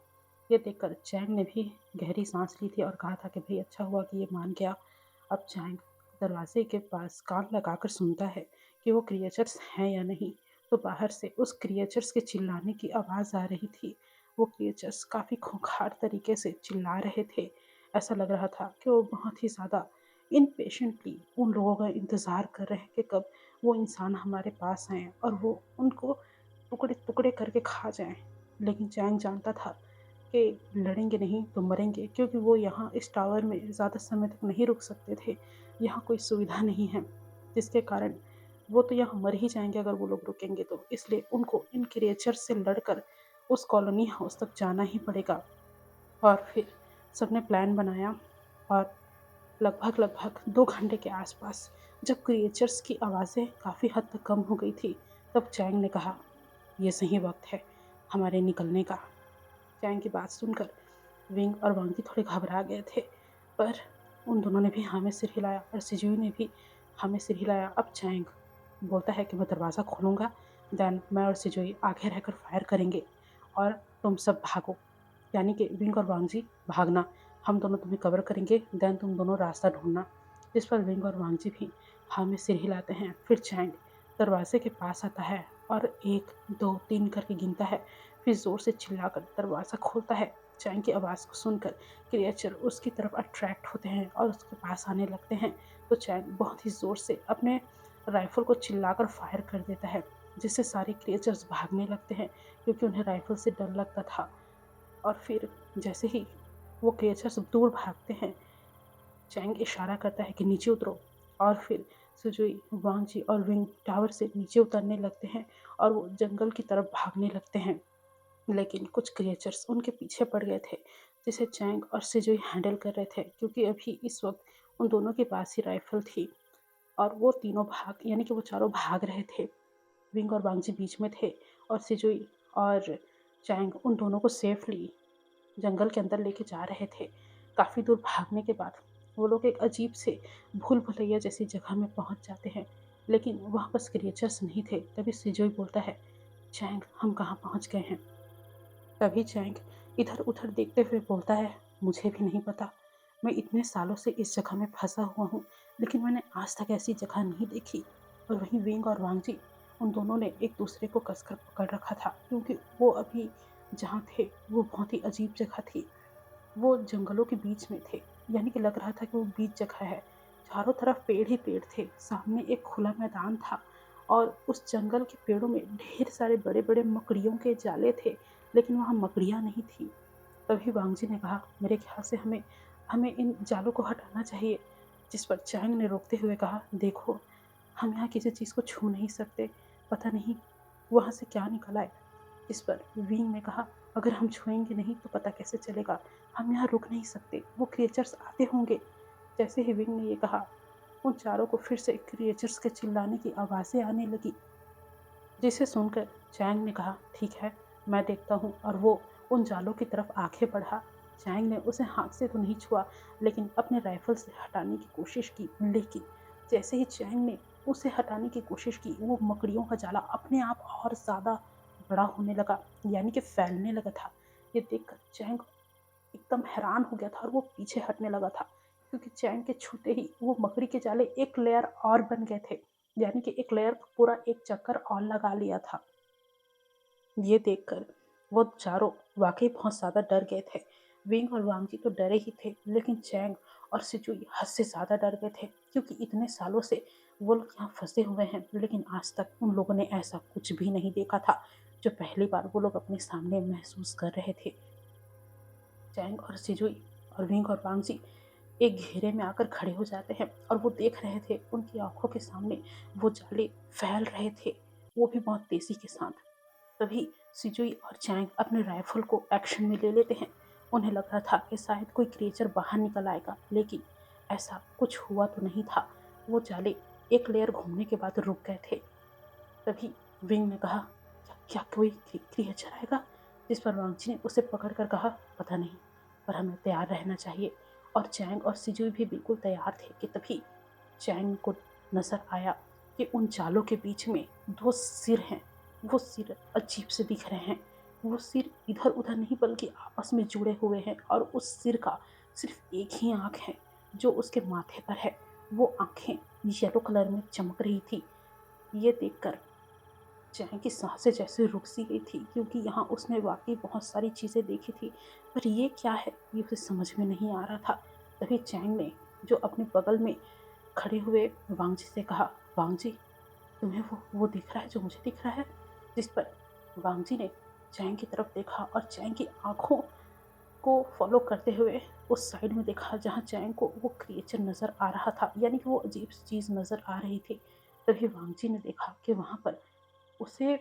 ये देखकर चैंग ने भी गहरी सांस ली थी और कहा था कि भाई अच्छा हुआ कि ये मान गया। अब चैंग दरवाजे के पास कान लगाकर सुनता है कि वो क्रिएचर्स हैं या नहीं, तो बाहर से उस क्रिएचर्स के चिल्लाने की आवाज़ आ रही थी। वो क्रिएचर्स काफ़ी खूंखार तरीके से चिल्ला रहे थे। ऐसा लग रहा था कि वो बहुत ही ज़्यादा इनपेशेंटली उन लोगों का इंतज़ार कर रहे हैं कि कब वो इंसान हमारे पास आएँ और वो उनको टुकड़े टुकड़े करके खा जाएं। लेकिन चैंग जानता था कि लड़ेंगे नहीं तो मरेंगे, क्योंकि वो यहाँ इस टावर में ज़्यादा समय तक नहीं रुक सकते थे। यहाँ कोई सुविधा नहीं है, जिसके कारण वो तो यहाँ मर ही जाएंगे अगर वो लोग रुकेंगे तो। इसलिए उनको इन क्रिएचर से लड़कर उस कॉलोनी हाउस तक जाना ही पड़ेगा। और फिर सबने प्लान बनाया और लगभग लगभग 2 घंटे के आसपास जब क्रिएचर्स की आवाज़ें काफ़ी हद तक कम हो गई थी, तब चैंग ने कहा, ये सही वक्त है हमारे निकलने का। चैंग की बात सुनकर विंग और वांगी थोड़े घबरा गए थे, पर उन दोनों ने भी हमें सिर हिलाया और सिजुई ने भी हमें सिर हिलाया। अब चैंग बोलता है कि मैं दरवाज़ा खोलूँगा, देन मैं और सिजुई आगे रहकर फायर करेंगे और तुम सब भागो, यानी कि विंग और वांगजी भागना, हम दोनों तुम्हें कवर करेंगे, देन तुम दोनों रास्ता ढूंढना। जिस पर विंग और वांगजी भी हमें सिर हिलाते हैं। फिर चैंग दरवाजे के पास आता है और 1 2 3 करके गिनता है, फिर ज़ोर से चिल्लाकर दरवाज़ा खोलता है। चैंग की आवाज़ को सुनकर क्रिएचर उसकी तरफ अट्रैक्ट होते हैं और उसके पास आने लगते हैं, तो चैंग बहुत ही ज़ोर से अपने राइफ़ल को चिल्लाकर फायर कर देता है, जिससे सारे क्रिएचर्स भागने लगते हैं क्योंकि उन्हें राइफ़ल से डर लगता था। और फिर जैसे ही वो क्रिएचर्स दूर भागते हैं, चैंग इशारा करता है कि नीचे उतरो, और फिर सुजुई, वांगजी और विंग टावर से नीचे उतरने लगते हैं और वो जंगल की तरफ भागने लगते हैं। लेकिन कुछ क्रिएचर्स उनके पीछे पड़ गए थे, जिसे चैंग और सिजुई हैंडल कर रहे थे क्योंकि अभी इस वक्त उन दोनों के पास ही राइफल थी और वो तीनों भाग यानी कि वो चारों भाग रहे थे। विंग और वांगजी बीच में थे और सिजुई और चैंग उन दोनों को सेफली जंगल के अंदर लेके जा रहे थे। काफ़ी दूर भागने के बाद वो लोग एक अजीब से भूल भुलैया जैसी जगह में पहुंच जाते हैं, लेकिन वहाँ बस क्रिएचर्स नहीं थे। तभी सिजोई बोलता है, चैंग हम कहाँ पहुँच गए हैं। तभी चैंग इधर उधर देखते हुए बोलता है, मुझे भी नहीं पता, मैं इतने सालों से इस जगह में फंसा हुआ हूँ, लेकिन मैंने आज तक ऐसी जगह नहीं देखी। और वहीं विंग और वांगजी उन दोनों ने एक दूसरे को कसकर पकड़ रखा था क्योंकि वो अभी जहाँ थे वो बहुत ही अजीब जगह थी। वो जंगलों के बीच में थे, यानी कि लग रहा था कि वो बीच जगह है। चारों तरफ पेड़ ही पेड़ थे, सामने एक खुला मैदान था और उस जंगल के पेड़ों में ढेर सारे बड़े बड़े मकड़ियों के जाले थे, लेकिन वहाँ मकड़ियाँ नहीं थी। तभी वांगजी ने कहा, मेरे ख्याल से हमें हमें इन जालों को हटाना चाहिए। जिस पर चैंग ने रोकते हुए कहा, देखो हम यहाँ किसी चीज़ को छू नहीं सकते, पता नहीं वहाँ से क्या निकल आए। इस पर विंग ने कहा, अगर हम छुएंगे नहीं तो पता कैसे चलेगा, हम यहाँ रुक नहीं सकते, वो क्रिएचर्स आते होंगे। जैसे ही विंग ने ये कहा, उन चारों को फिर से क्रिएचर्स के चिल्लाने की आवाज़ें आने लगी, जिसे सुनकर चैंग ने कहा, ठीक है मैं देखता हूँ, और वो उन जालों की तरफ आगे बढ़ा। चैंग ने उसे हाथ से तो नहीं छुआ, लेकिन अपने राइफल से हटाने की कोशिश की, लेकिन जैसे ही चैंग ने उसे हटाने की कोशिश की, वो मकड़ियों का जाला अपने आप और ज़्यादा बड़ा होने लगा, यानी कि फैलने लगा था। ये देखकर चैंग एकदम हैरान हो गया था और वो पीछे हटने लगा था, क्योंकि चैंग के छूते ही वो मकड़ी के जाले एक लेयर और बन गए थे, यानी कि एक लेयर पूरा एक चक्कर और लगा लिया था। ये देखकर वो चारों वाकई बहुत ज़्यादा डर गए थे। विंग और वांगजी तो डरे ही थे, लेकिन चैंग और सिचुई हद से ज़्यादा डर गए थे क्योंकि इतने सालों से वो लोग यहाँ फंसे हुए हैं, लेकिन आज तक उन लोगों ने ऐसा कुछ भी नहीं देखा था जो पहली बार वो लोग अपने सामने महसूस कर रहे थे। चैंग और सिजुई और विंग और वांगजी एक घेरे में आकर खड़े हो जाते हैं और वो देख रहे थे, उनकी आंखों के सामने वो जाले फैल रहे थे, वो भी बहुत तेजी के साथ। तभी सिजुई और चैंग अपने राइफल को एक्शन में ले लेते हैं। उन्हें लग रहा था कि शायद कोई क्रिएचर बाहर निकल आएगा, लेकिन ऐसा कुछ हुआ तो नहीं था। वो जाले एक लेयर घूमने के बाद रुक गए थे। तभी विंग ने कहा, क्या कोई क्रिएचर आएगा? जिस पर वांगची ने उसे पकड़कर कहा, पता नहीं, पर हमें तैयार रहना चाहिए। और चैंग और सिजुई भी बिल्कुल तैयार थे कि तभी चैंग को नजर आया कि उन जालों के बीच में दो सिर हैं। वो सिर अजीब से दिख रहे हैं। वो सिर इधर उधर नहीं बल्कि आपस में जुड़े हुए हैं, और उस सिर का सिर्फ एक ही आंख है जो उसके माथे पर है। वो आंखें येलो कलर में चमक रही थी। ये देखकर चैंग की सांसें जैसे रुक सी गई थी, क्योंकि यहाँ उसने वाकई बहुत सारी चीज़ें देखी थी, पर ये क्या है ये उसे समझ में नहीं आ रहा था। तभी चैंग ने, जो अपने बगल में खड़े हुए वांगजी से कहा, वांगजी, तुम्हें वो दिख रहा है जो मुझे दिख रहा है? जिस पर वांगजी ने चैंग की तरफ देखा और चैंग की आंखों को फॉलो करते हुए उस साइड में देखा जहाँ चैंग को वो क्रिएचर नजर आ रहा था, यानी कि वो अजीब सी चीज़ नजर आ रही थी। तभी वांगजी ने देखा कि वहाँ पर उसे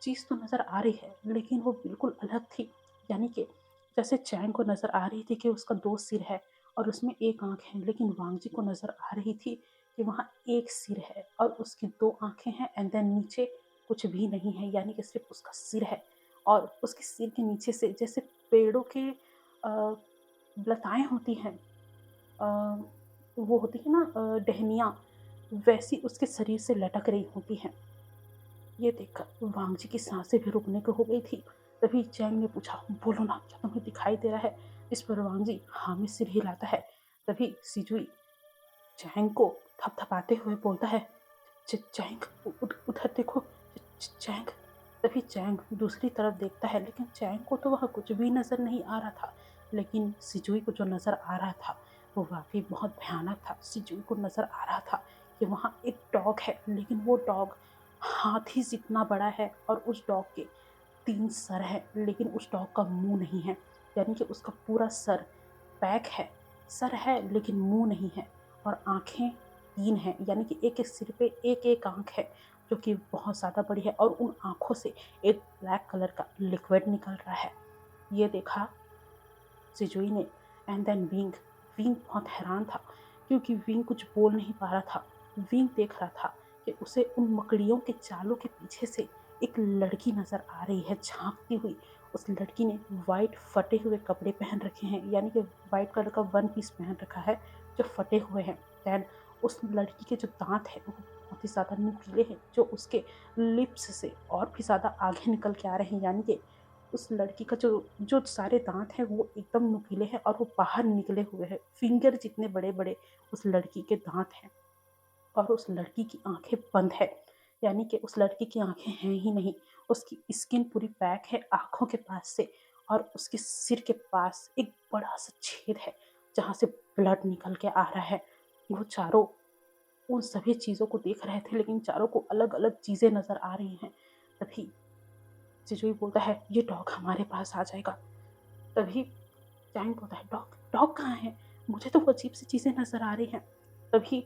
चीज़ तो नज़र आ रही है, लेकिन वो बिल्कुल अलग थी। यानी कि जैसे चैंग को नज़र आ रही थी कि उसका दो सिर है और उसमें एक आंख है, लेकिन वांगजी को नज़र आ रही थी कि वहाँ एक सिर है और उसकी दो आंखें हैं, एंड देन नीचे कुछ भी नहीं है, यानी कि सिर्फ उसका सिर है। और उसके सिर के नीचे से जैसे पेड़ों के लताएं होती हैं, वो होती है ना टहनियाँ, वैसी उसके शरीर से लटक रही होती हैं। ये देखकर वांगजी की सांसें भी रुकने को हो गई थी। तभी चैंग ने पूछा, बोलो ना, क्या तुम्हें दिखाई दे रहा है? इस पर वांगजी हाँ में सिर हिलाता है। तभी सिजुई चैंग को थपथपाते हुए बोलता है, चैंग, उधर देखो, चैंग। तभी चैंग दूसरी तरफ देखता है, लेकिन चैंग को तो वह कुछ भी नजर नहीं आ रहा था। लेकिन सिजुई को जो नजर आ रहा था वो वाकई बहुत भयानक था। सिजुई को नजर आ रहा था कि वहाँ एक डॉग है, लेकिन वो डॉग हाथी जितना बड़ा है और उस डॉग के तीन सर हैं, लेकिन उस डॉग का मुंह नहीं है। यानी कि उसका पूरा सर पैक है, सर है लेकिन मुंह नहीं है, और आंखें तीन हैं, यानी कि एक एक सिर पे एक एक आंख है जो कि बहुत ज़्यादा बड़ी है, और उन आंखों से एक ब्लैक कलर का लिक्विड निकल रहा है। ये देखा सिजुई ने, एंड देन विंग। विंग बहुत हैरान था, क्योंकि विंग कुछ बोल नहीं पा रहा था। विंग देख रहा था कि उसे उन मकड़ियों के जालों के पीछे से एक लड़की नजर आ रही है झांकती हुई। उस लड़की ने वाइट फटे हुए कपड़े पहन रखे हैं, यानी कि वाइट कलर का वन पीस पहन रखा है जो फटे हुए हैं। दैन उस लड़की के जो दांत हैं वो बहुत ही ज़्यादा नुकीले हैं, जो उसके लिप्स से और भी ज़्यादा आगे निकल के आ रहे हैं। यानी कि उस लड़की का जो जो सारे दांत हैं वो एकदम नुकीले हैं और वो बाहर निकले हुए हैं। फिंगर जितने बड़े बड़े उस लड़की के दांत हैं, और उस लड़की की आंखें बंद है, यानी कि उस लड़की की आंखें हैं ही नहीं। उसकी स्किन पूरी पैक है आंखों के पास से, और उसके सिर के पास एक बड़ा सा छेद है जहाँ से ब्लड निकल के आ रहा है। वो चारों उन सभी चीज़ों को देख रहे थे, लेकिन चारों को अलग अलग चीज़ें नजर आ रही हैं। तभी सिजुई बोलता है, ये डॉग हमारे पास आ जाएगा। तभी चैंग बोलता है, डॉग डॉग कहाँ है? मुझे तो वो अजीब सी चीज़ें नजर आ रही हैं। तभी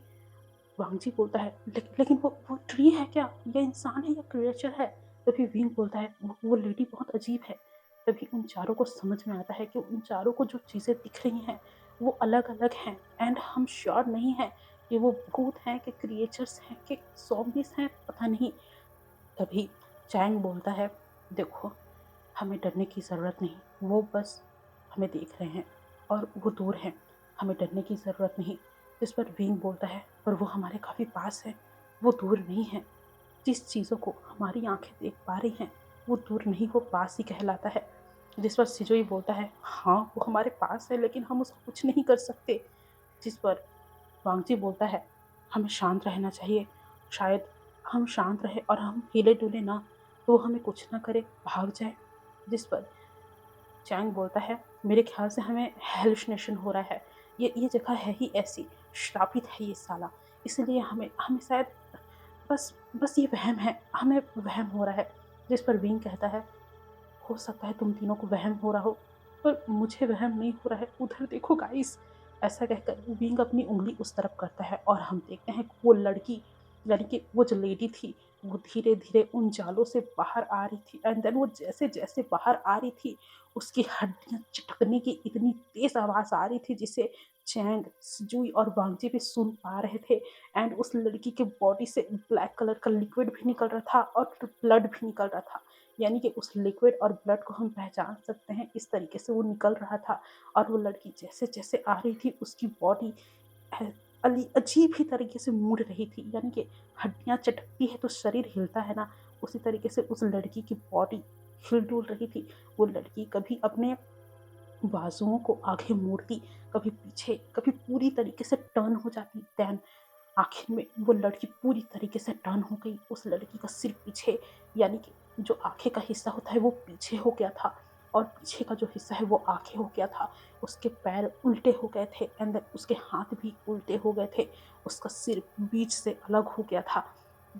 वांगजी बोलता है, लेकिन वो ट्री है क्या, या इंसान है या क्रिएचर है? तभी विंग बोलता है, वो लेडी बहुत अजीब है। तभी उन चारों को समझ में आता है कि उन चारों को जो चीज़ें दिख रही हैं वो अलग अलग हैं, एंड हम श्योर नहीं हैं कि वो भूत हैं कि क्रिएचर्स हैं कि zombies हैं, पता नहीं। तभी चैंग बोलता है, देखो, हमें डरने की ज़रूरत नहीं, वो बस हमें देख रहे हैं और वो दूर हैं, हमें डरने की ज़रूरत नहीं। जिस पर विंग बोलता है, पर वो हमारे काफ़ी पास है, वो दूर नहीं है। जिस चीज़ों को हमारी आंखें देख पा रही हैं वो दूर नहीं, वो पास ही कहलाता है। जिस पर सिजोई बोलता है, हाँ वो हमारे पास है, लेकिन हम उसको कुछ नहीं कर सकते। जिस पर वांगजी बोलता है, हमें शांत रहना चाहिए, शायद हम शांत रहे और हम हिले डुले ना, तो हमें कुछ ना करे, भाग जाए। जिस पर चैंग बोलता है, मेरे ख्याल से हमें हेलुसिनेशन हो रहा है, ये जगह है ही ऐसी, श्रापित है ये साला, इसलिए हमें हमें शायद बस बस ये वहम है, हमें वहम हो रहा है। जिस पर विंग कहता है, हो सकता है तुम तीनों को वहम हो रहा हो, पर मुझे वहम नहीं हो रहा है, उधर देखो गाइस। ऐसा कहकर विंग अपनी उंगली उस तरफ करता है और हम देखते हैं कि वो लड़की, यानी कि वो जो लेडी थी, वो धीरे धीरे उन जालों से बाहर आ रही थी। एंड देन वो जैसे जैसे बाहर आ रही थी, उसकी हड्डियां चटकने की इतनी तेज आवाज आ रही थी जिसे चैंग, जुई और वांगजी भी सुन पा रहे थे। एंड उस लड़की के बॉडी से ब्लैक कलर का लिक्विड भी निकल रहा था और ब्लड भी निकल रहा था। यानी कि उस लिक्विड और ब्लड को हम पहचान सकते हैं, इस तरीके से वो निकल रहा था। और वो लड़की जैसे जैसे आ रही थी, उसकी बॉडी अजीब ही तरीके से मुड़ रही थी। यानी कि हड्डियां चटकती है तो शरीर हिलता है ना, उसी तरीके से उस लड़की की बॉडी हिल डुल रही थी। वो लड़की कभी अपने बाजुओं को आगे मोड़ती, कभी पीछे, कभी पूरी तरीके से टर्न हो जाती। देन आखिर में वो लड़की पूरी तरीके से टर्न हो गई। उस लड़की का सिर पीछे, यानी कि जो आंखें का हिस्सा होता है वो पीछे हो गया था, और पीछे का जो हिस्सा है वो आंखें हो गया था। उसके पैर उल्टे हो गए थे एंड उसके हाथ भी उल्टे हो गए थे। उसका सिर बीच से अलग हो गया था,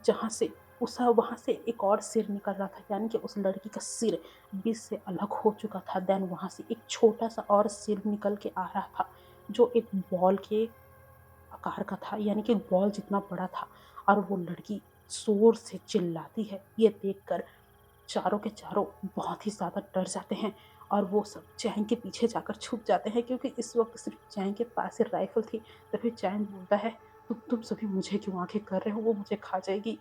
जहाँ से उस वहां से एक और सिर निकल रहा था। यानी कि उस लड़की का सिर बीच से अलग हो चुका था। देन वहां से एक छोटा सा और सिर निकल के आ रहा था, जो एक बॉल के आकार का था, यानी कि बॉल जितना बड़ा था। और वो लड़की जोर से चिल्लाती है। ये देखकर चारों के चारों बहुत ही ज़्यादा डर जाते हैं और वो सब चैंग के पीछे जाकर छुप जाते हैं, क्योंकि इस वक्त सिर्फ चैंग के पास ही राइफल थी। तो फिर चैंग बोलता है, तुम सभी मुझे क्यों आंखें कर रहे हो, वो मुझे खा जाएगी।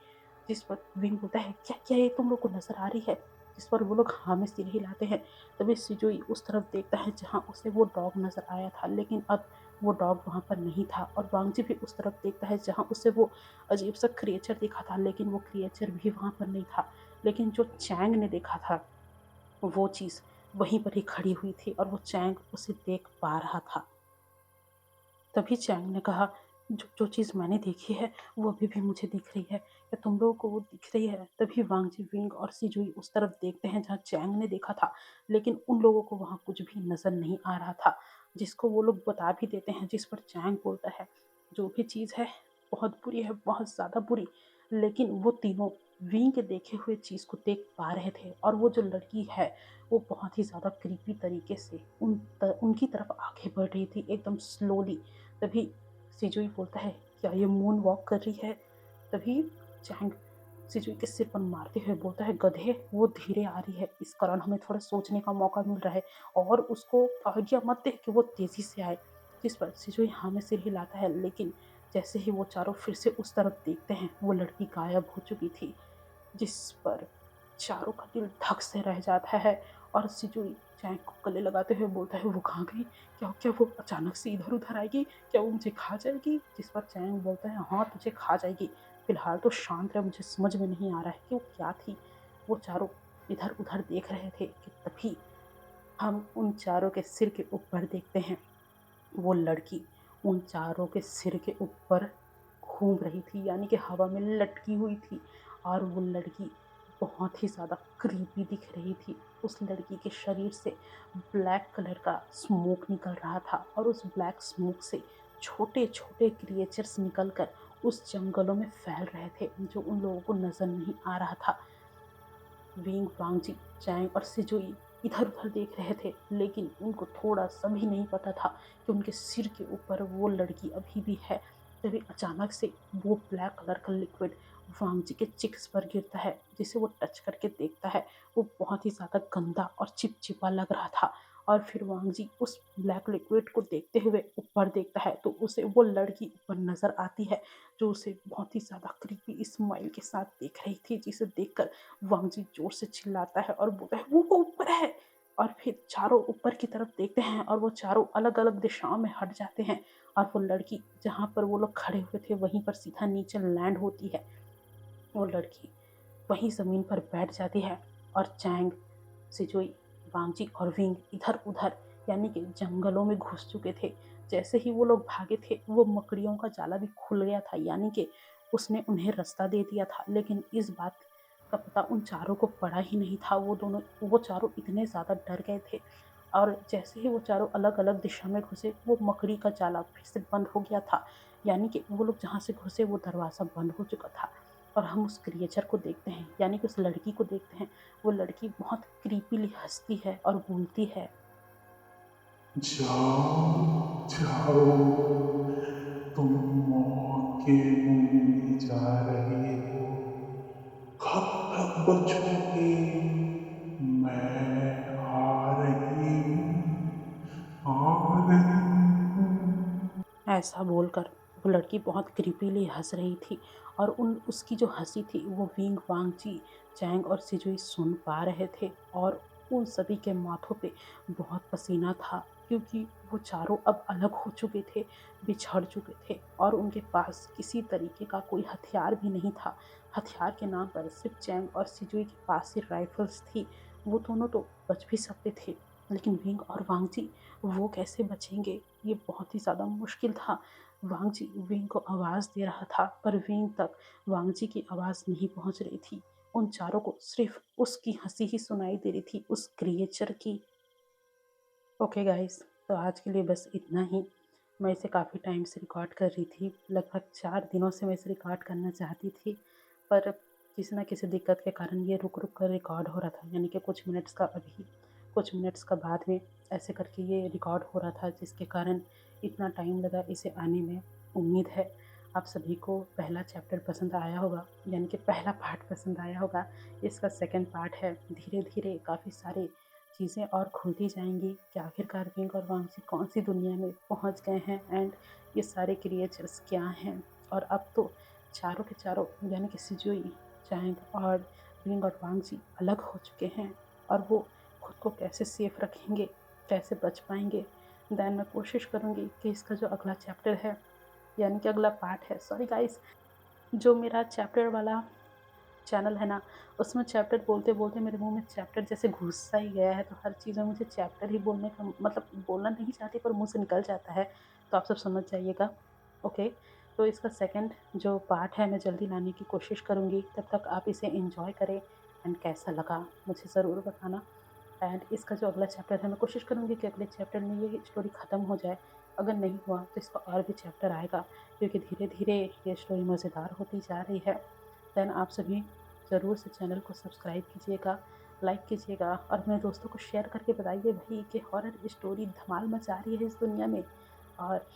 जिस पर विंग बोलता है, क्या क्या ये तुम लोग को नजर आ रही है। जिस पर वो लोग हाँ में सिर हिलाते हैं। तभी सिजुई उस तरफ देखता है जहाँ उसे वो डॉग नजर आया था, लेकिन अब वो डॉग वहाँ पर नहीं था। और वांगजी भी उस तरफ देखता है जहाँ उसे वो अजीब सा क्रिएचर दिखा था, लेकिन वो क्रिएचर भी वहाँ पर नहीं था। लेकिन जो चैंग ने देखा था, वो चीज़ वहीं पर ही खड़ी हुई थी और वो चैंग उसे देख पा रहा था। तभी चैंग ने कहा, जो जो चीज़ मैंने देखी है वो अभी भी मुझे दिख रही है, क्या तुम लोगों को वो दिख रही है। तभी वांगजी, विंग और सिजुई उस तरफ देखते हैं जहाँ चैंग ने देखा था, लेकिन उन लोगों को वहाँ कुछ भी नजर नहीं आ रहा था, जिसको वो लोग बता भी देते हैं। जिस पर चैंग बोलता है, जो भी चीज़ है बहुत बुरी है, बहुत ज़्यादा बुरी। लेकिन वो तीनों विंग के देखे हुए चीज़ को देख पा रहे थे, और वो जो लड़की है वो बहुत ही ज़्यादा क्रीपी तरीके से उनकी तरफ आगे बढ़ रही थी, एकदम स्लोली। तभी सिजुई बोलता है, क्या ये मून वॉक कर रही है। तभी चैंग सिजुई के सिर पर मारते हुए बोलता है, गधे, वो धीरे आ रही है, इस कारण हमें थोड़ा सोचने का मौका मिल रहा है, और उसको आइडिया मत दे कि वो तेजी से आए। जिस पर सिजुई हाँ में सिर हिलाता है, लेकिन जैसे ही वो चारों फिर से उस तरफ देखते हैं, वो लड़की गायब हो चुकी थी। जिस पर चारों का दिल धक से रह जाता है। और सिजुई चैंग को गले लगाते हुए बोलता है, वो कहाँ गई, क्या क्या वो अचानक से इधर उधर आएगी, क्या वो मुझे खा जाएगी। जिस पर चैंग बोलता है, हाँ तुझे खा जाएगी, फिलहाल तो शांत रह, मुझे समझ में नहीं आ रहा है कि वो क्या थी। वो चारों इधर उधर देख रहे थे कि तभी हम उन चारों के सिर के ऊपर देखते हैं, वो लड़की उन चारों के सिर के ऊपर घूम रही थी, यानी कि हवा में लटकी हुई थी। और वो लड़की बहुत ही ज़्यादा क्रीपी दिख रही थी। उस लड़की के शरीर से ब्लैक कलर का स्मोक निकल रहा था, और उस ब्लैक स्मोक से छोटे छोटे क्रिएचर्स निकलकर उस जंगलों में फैल रहे थे, जो उन लोगों को नजर नहीं आ रहा था। विंग, वांगजी, चैंग और सिजुई इधर उधर देख रहे थे, लेकिन उनको थोड़ा सा भी नहीं पता था कि उनके सिर के ऊपर वो लड़की अभी भी है। तभी अचानक से वो ब्लैक कलर का लिक्विड वांगजी के चिक्स पर गिरता है, जिसे वो टच करके देखता है। वो बहुत ही ज़्यादा गंदा और चिपचिपा लग रहा था। और फिर वांगजी उस ब्लैक लिक्विड को देखते हुए ऊपर देखता है, तो उसे वो लड़की ऊपर नजर आती है, जो उसे बहुत ही ज़्यादा क्रीपी स्माइल के साथ देख रही थी। जिसे देखकर वांगजी जोर से चिल्लाता है और बोलता है, वो ऊपर है। और फिर चारों ऊपर की तरफ देखते हैं, और वो चारों अलग अलग दिशाओं में हट जाते हैं, और वो लड़की जहाँ पर वो लोग खड़े हुए थे वहीं पर सीधा नीचे लैंड होती है। वो लड़की वहीं जमीन पर बैठ जाती है, और चैंग, सिजुई, वांगजी और विंग इधर उधर, यानी कि जंगलों में घुस चुके थे। जैसे ही वो लोग भागे थे, वो मकड़ियों का जाला भी खुल गया था, यानी कि उसने उन्हें रास्ता दे दिया था। लेकिन इस बात का पता उन चारों को पड़ा ही नहीं था। वो चारों इतने ज़्यादा डर गए थे। और जैसे ही वो चारों अलग अलग दिशा में घुसे, वो मकड़ी का जाला फिर से बंद हो गया था। यानी कि वो लोग जहाँ से घुसे वो दरवाज़ा बंद हो चुका था और हम उस क्रिएचर को देखते हैं, यानी कि उस लड़की को देखते हैं। वो लड़की बहुत क्रीपीली हंसती है और बोलती है, जाओ जाओ, तुम मौत के मुंह में जा रहे हो। कब तक बचोगे? मैं आ रही हूँ, आ रही हूँ। ऐसा बोलकर वो लड़की बहुत क्रीपीली हंस रही थी और उन उसकी जो हंसी थी वो विंग वांगची, चैंग और सिजुई सुन पा रहे थे। और उन सभी के माथों पे बहुत पसीना था, क्योंकि वो चारों अब अलग हो चुके थे, बिछड़ चुके थे और उनके पास किसी तरीके का कोई हथियार भी नहीं था। हथियार के नाम पर सिर्फ चैंग और सिजुई के पास ही राइफल्स थी। वो दोनों तो बच भी सकते थे, लेकिन विंग और वांगजी वो कैसे बचेंगे? ये बहुत ही ज़्यादा मुश्किल था। वांगजी विंग को आवाज़ दे रहा था, पर विंग तक वांगजी की आवाज़ नहीं पहुंच रही थी। उन चारों को सिर्फ उसकी हंसी ही सुनाई दे रही थी, उस क्रिएचर की। ओके गाइस, तो आज के लिए बस इतना ही। मैं इसे काफ़ी टाइम से रिकॉर्ड कर रही थी, लगभग 4 दिनों से मैं इसे रिकॉर्ड करना चाहती थी, पर किसी न किसी दिक्कत के कारण ये रुक रुक कर रिकॉर्ड हो रहा था, यानी कि कुछ मिनट्स का अभी, कुछ मिनट्स का बाद में, ऐसे करके ये रिकॉर्ड हो रहा था, जिसके कारण इतना टाइम लगा इसे आने में। उम्मीद है आप सभी को पहला चैप्टर पसंद आया होगा, यानी कि पहला पार्ट पसंद आया होगा। इसका सेकंड पार्ट है, धीरे धीरे काफ़ी सारे चीज़ें और खुलती जाएंगी कि आखिरकार विंग और वांगजी कौन सी दुनिया में पहुंच गए हैं एंड ये सारे क्रिएचर्स क्या हैं। और अब तो चारों के चारों, यानी कि सिजुई, चैंग और विंग और वांगजी अलग हो चुके हैं और वो खुद को कैसे सेफ रखेंगे, कैसे बच पाएंगे। देन मैं कोशिश करूँगी कि इसका जो अगला चैप्टर है, यानी कि अगला पार्ट है, सॉरी गाइस, जो मेरा चैप्टर वाला चैनल है ना, उसमें चैप्टर बोलते बोलते मेरे मुंह में चैप्टर जैसे घुस सा ही गया है, तो हर चीज़ में मुझे चैप्टर ही बोलने का मतलब बोलना नहीं चाहती, पर मुंह से निकल जाता है, तो आप सब समझ जाइएगा। ओके, तो इसका सेकंड जो पार्ट है मैं जल्दी लाने की कोशिश करूँगी। तब तक आप इसे एंजॉय करें एंड कैसा लगा मुझे ज़रूर बताना। एंड इसका जो अगला चैप्टर है मैं कोशिश करूँगी कि अगले चैप्टर में ये स्टोरी ख़त्म हो जाए। अगर नहीं हुआ तो इसका और भी चैप्टर आएगा, क्योंकि धीरे धीरे ये स्टोरी मज़ेदार होती जा रही है। देन आप सभी ज़रूर से चैनल को सब्सक्राइब कीजिएगा, लाइक कीजिएगा और अपने दोस्तों को शेयर करके बताइए भाई कि हॉरर स्टोरी धमाल मचा रही है इस दुनिया में। और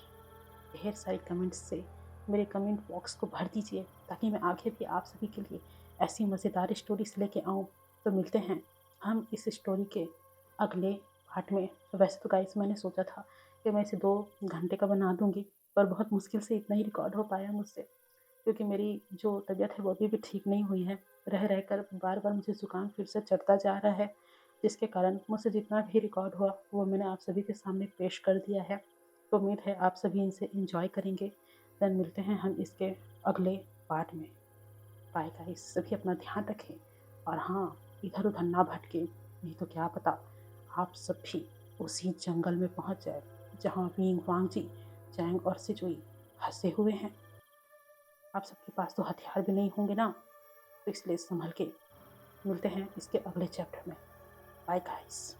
ढेर सारी कमेंट्स से मेरे कमेंट बॉक्स को भर दीजिए, ताकि मैं आगे भी आप सभी के लिए ऐसी मज़ेदार स्टोरीज लेके आऊँ। तो मिलते हैं हम इस स्टोरी के अगले पार्ट में। वैसे तो गाइस मैंने सोचा था कि मैं इसे 2 घंटे का बना दूँगी, पर बहुत मुश्किल से इतना ही रिकॉर्ड हो पाया मुझसे, क्योंकि मेरी जो तबीयत है वो अभी भी ठीक नहीं हुई है। रह रहकर बार बार मुझे ज़ुकाम फिर से चढ़ता जा रहा है, जिसके कारण मुझसे जितना भी रिकॉर्ड हुआ वो मैंने आप सभी के सामने पेश कर दिया है। तो उम्मीद है आप सभी इनसे एंजॉय करेंगे। देन मिलते हैं हम इसके अगले पार्ट में। बाय गाइस, सभी अपना ध्यान रखें और हाँ, इधर उधर ना भटके, नहीं तो क्या पता आप सब भी उसी जंगल में पहुंच जाए जहाँ विंग वांगजी, चैंग और सिजुई फंसे हुए हैं। आप सबके पास तो हथियार भी नहीं होंगे ना, तो इसलिए संभल के। मिलते हैं इसके अगले चैप्टर में। Bye guys.